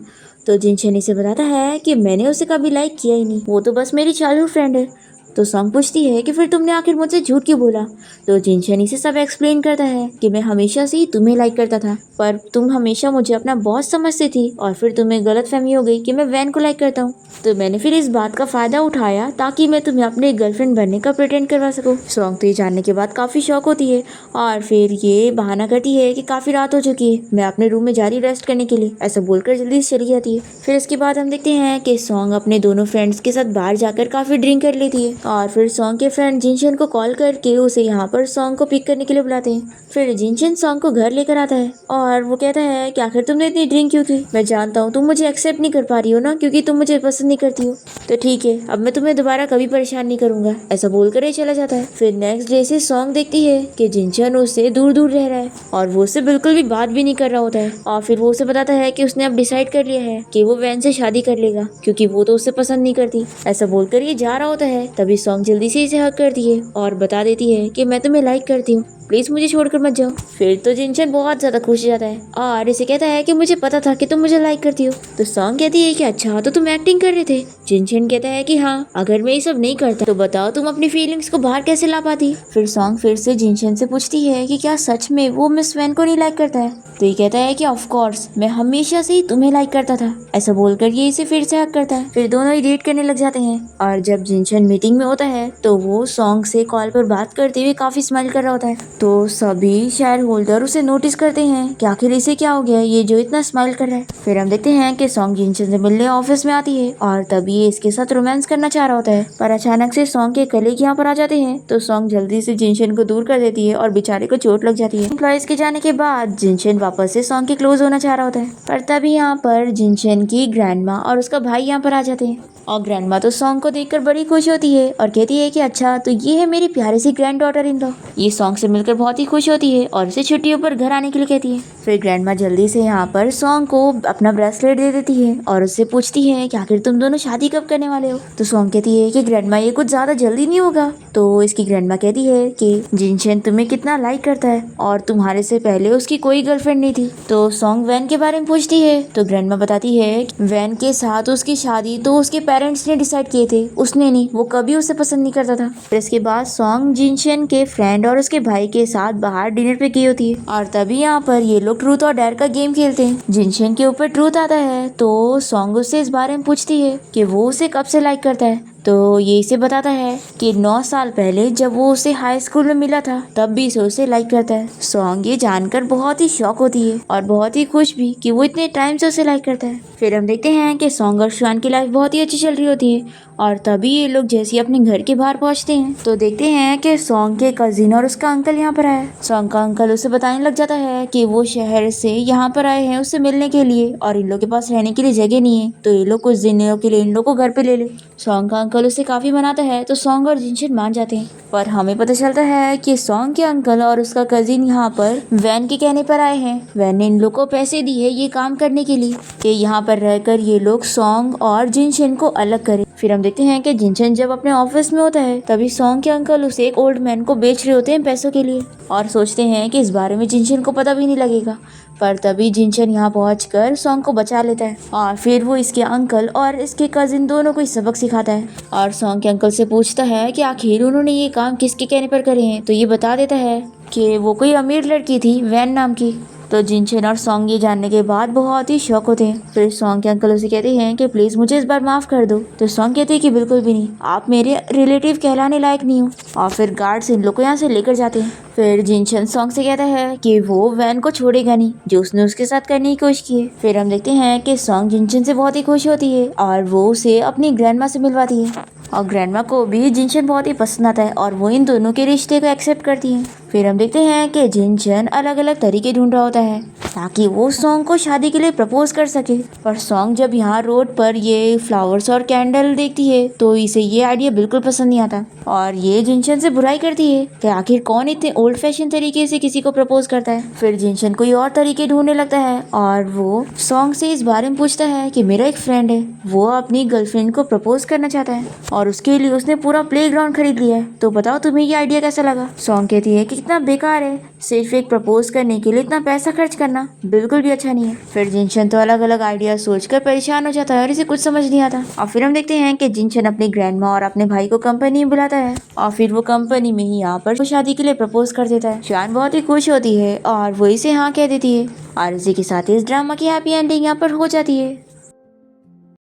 तो जिनशन इसे बताता है कि मैंने उसे कभी लाइक किया ही नहीं, वो तो बस मेरी चाइल्डहुड फ्रेंड है। तो सॉन्ग पूछती है कि फिर तुमने आखिर मुझसे झूठ क्यों बोला? तो जिनशन इसे सब एक्सप्लेन करता है कि मैं हमेशा से ही तुम्हें लाइक करता था पर तुम हमेशा मुझे अपना बॉस समझती थी और फिर तुम्हें गलतफहमी हो गई कि मैं वैन को लाइक करता हूँ। तो मैंने फिर इस बात का फायदा उठाया ताकि मैं तुम्हें अपने गर्लफ्रेंड बनने का प्रिटेंड करवा सकूं। सॉन्ग तो ये जानने के बाद काफी शौक होती है और फिर ये बहाना करती है कि काफी रात हो चुकी है, मैं अपने रूम में जा रही रेस्ट करने के लिए। ऐसा बोलकर जल्दी से चली जाती है। फिर इसके बाद हम देखते हैं कि सॉन्ग अपने दोनों फ्रेंड्स के साथ बाहर जाकर काफी ड्रिंक कर लेती है और फिर सॉन्ग के फ्रेंड जिनशन को कॉल करके उसे यहाँ पर सॉन्ग को पिक करने के लिए बुलाते हैं। फिर जिनशन सॉन्ग को घर लेकर आता है और वो कहता है कि आखिर तुमने इतनी ड्रिंक क्यों की? मैं जानता हूँ तुम मुझे एक्सेप्ट नहीं कर पा रही हो ना, क्योंकि तुम मुझे पसंद नहीं करती हो। तो ठीक है, अब मैं तुम्हें दोबारा कभी परेशान नहीं करूंगा। ऐसा बोलकर ही चला जाता है। फिर नेक्स्ट डे से सॉन्ग देखती है कि जिनशन उससे दूर दूर रह रहा है और वो उससे बिल्कुल भी बात भी नहीं कर रहा होता है और फिर वो उसे बताता है कि उसने अब डिसाइड कर लिया है कि वो वैन से शादी कर लेगा क्योंकि वो तो उससे पसंद नहीं करती। ऐसा बोलकर ये जा रहा होता है तभी सॉन्ग जल्दी से इसे हक करती है और बता देती है कि मैं तुम्हें लाइक करती हूँ, प्लीज मुझे छोड़कर मत जाओ। फिर तो जिनशन बहुत ज्यादा खुश हो जाता है और इसे कहता है कि मुझे पता था कि तुम मुझे लाइक करती हो। तो सॉन्ग कहती है कि अच्छा तो तुम एक्टिंग कर रहे थे। जिनशन कहता है कि हाँ, अगर मैं ये सब नहीं करता तो बताओ तुम अपनी फीलिंग्स को बाहर कैसे ला पाती। फिर सॉन्ग फिर से जिनशन से पूछती है कि क्या सच में वो मिस वैन को नहीं लाइक करता है? तो ये कहता है कि ऑफ कोर्स मैं हमेशा से ही तुम्हें लाइक करता था। ऐसा बोलकर ये इसे फिर से हक करता है। फिर दोनों ही डेट करने लग जाते हैं और जब जिनशन मीटिंग में होता है तो वो सॉन्ग से कॉल पर बात करते हुए काफी स्माइल कर रहा होता है। तो सभी शेयर होल्डर उसे नोटिस करते हैं कि आखिर इसे क्या हो गया, ये जो इतना स्माइल कर रहा है। फिर हम देखते हैं कि सॉन्ग जिनशन से मिलने ऑफिस में आती है और तभी ये इसके साथ रोमांस करना चाह रहा होता है पर अचानक से सॉन्ग के कलीग यहाँ पर आ जाते हैं। तो सॉन्ग जल्दी से जिनशन को दूर कर देती है और बेचारे को चोट लग जाती है। एम्प्लॉइज के जाने के बाद जिनशन वापस से सॉन्ग के क्लोज होना चाह रहा होता है पर तभी यहाँ पर जिनशन की ग्रैंडमा और उसका भाई यहाँ पर आ जाते हैं और ग्रैंडमा तो सॉन्ग को देखकर बड़ी खुश होती है और कहती है कि अच्छा तो ये है मेरी प्यारी सी ग्रैंड डॉटर इन लॉ। ये सॉन्ग से मिलकर बहुत ही खुश होती है और उसे छुट्टियों पर घर आने के लिए कहती है। फिर ग्रैंडमा जल्दी से यहाँ पर सॉन्ग को अपना ब्रेसलेट दे देती है और उससे पूछती है कि आखिर तुम दोनों शादी कब करने वाले हो? तो सॉन्ग कहती है कि ग्रैंडमा ये कुछ ज्यादा जल्दी नहीं होगा। तो इसकी ग्रैंडमा कहती है कि जिनशन तुम्हें कितना लाइक करता है और तुम्हारे से पहले उसकी कोई गर्लफ्रेंड नहीं थी। तो सॉन्ग वैन के बारे में पूछती है तो ग्रैंडमा बताती है वैन के साथ उसकी शादी तो उसके पेरेंट्स ने डिसाइड किए थे, उसने नहीं, वो कभी उसे पसंद नहीं करता था। फिर इसके बाद सॉन्ग जिनशन के फ्रेंड और उसके भाई के साथ बाहर डिनर पे गई होती है और तभी यहाँ पर ये लोग ट्रूथ और डेयर का गेम खेलते हैं। जिनशन के ऊपर ट्रूथ आता है तो सॉन्ग उससे इस बारे में पूछती है कि वो उसे कब से लाइक करता है। तो ये इसे बताता है कि 9 साल पहले जब वो उसे हाई स्कूल में मिला था तब भी उसे लाइक करता है। सॉन्ग ये जानकर बहुत ही शॉक होती है और बहुत ही खुश भी कि वो इतने टाइम से उसे लाइक करता है। फिर हम देखते हैं कि सॉन्ग और श्वान की लाइफ बहुत ही अच्छी चल रही होती है और तभी ये लोग जैसे ही अपने घर के बाहर पहुंचते हैं तो देखते हैं कि सॉन्ग के कजिन और उसका अंकल यहाँ पर आया। सॉन्ग का अंकल उसे बताने लग जाता है कि वो शहर से यहाँ पर आए हैं उससे मिलने के लिए और इन लोग के पास रहने के लिए जगह नहीं है तो ये लोग कुछ दिन के लिए इन लोग को घर पे ले ले। सॉन्ग का अंकल अंकल उसे काफी मनाता है तो सॉन्ग और जिनशन मान जाते हैं। पर हमें पता चलता है कि सॉन्ग के अंकल और उसका कजिन यहाँ पर वैन के कहने पर आए हैं। वैन ने इन लोग को पैसे दिए ये काम करने के लिए कि यहाँ पर रहकर ये लोग सॉन्ग और जिनशन को अलग करें। फिर हम देखते हैं कि जिनशन जब अपने ऑफिस में होता है तभी सॉन्ग के अंकल उसे एक ओल्ड मैन को बेच रहे होते हैं पैसों के लिए और सोचते हैं कि इस बारे में जिनशन को पता भी नहीं लगेगा। पर तभी जिनशन यहाँ पहुंचकर सॉन्ग को बचा लेता है और फिर वो इसके अंकल और इसके कजिन दोनों को सबक सिखाता है और सॉन्ग के अंकल से पूछता है कि आखिर उन्होंने ये काम किसके कहने पर करे हैं। तो ये बता देता है कि वो कोई अमीर लड़की थी वैन नाम की। तो जिनशन और सॉन्ग ये जानने के बाद बहुत ही शौक होते हैं। फिर सॉन्ग के अंकल उसे कहते हैं कि प्लीज मुझे इस बार माफ कर दो। तो सॉन्ग कहते हैं कि बिल्कुल भी नहीं, आप मेरे रिलेटिव कहलाने लायक नहीं हो। और फिर गार्ड्स इन लोग को यहाँ से लेकर जाते हैं। फिर जिनशन सॉन्ग से कहता है कि वो वैन को छोड़ेगा नहीं जो उसने उसके साथ करने की कोशिश की है। फिर हम देखते हैं कि सॉन्ग जिनशन से बहुत ही खुश होती है और वो उसे अपनी ग्रैंडमा से मिलवाती है और ग्रैंडमा को भी जिनशन बहुत ही पसंद आता है और वो इन दोनों के रिश्ते को एक्सेप्ट करती है। फिर हम देखते हैं कि जिनशन अलग अलग तरीके ढूंढ रहा होता है ताकि वो सॉन्ग को शादी के लिए प्रपोज कर सके। पर सॉन्ग जब यहाँ रोड पर ये फ्लावर्स और कैंडल देखती है तो इसे ये आइडिया बिल्कुल पसंद नहीं आता और ये जिनशन से बुराई करती है कि आखिर कौन इतने ओल्ड फैशन तरीके से किसी को प्रपोज करता है। फिर जिनशन कोई और तरीके ढूंढने लगता है और वो सॉन्ग से इस बारे में पूछता है कि मेरा एक फ्रेंड है, वो अपनी गर्लफ्रेंड को प्रपोज करना चाहता है और उसके लिए उसने पूरा प्लेग्राउंड खरीद लिया है। तो बताओ तुम्हें ये आइडिया कैसा लगा। सॉन्ग कहती है कि कितना बेकार है, सिर्फ एक प्रपोज करने के लिए इतना पैसा खर्च करना बिल्कुल भी अच्छा नहीं है। फिर जिनशन तो अलग अलग आइडिया सोचकर परेशान हो जाता है और इसे कुछ समझ नहीं आता। और फिर हम देखते हैं कि जिनशन अपनी ग्रैंडमा और अपने भाई को कंपनी में बुलाता है और फिर वो कंपनी में ही यहाँ पर शादी के लिए प्रपोज कर देता है। शान बहुत ही खुश होती है और वो इसे हाँ कह देती है और इसी के साथ इस ड्रामा की हैप्पी एंडिंग यहाँ पर हो जाती है।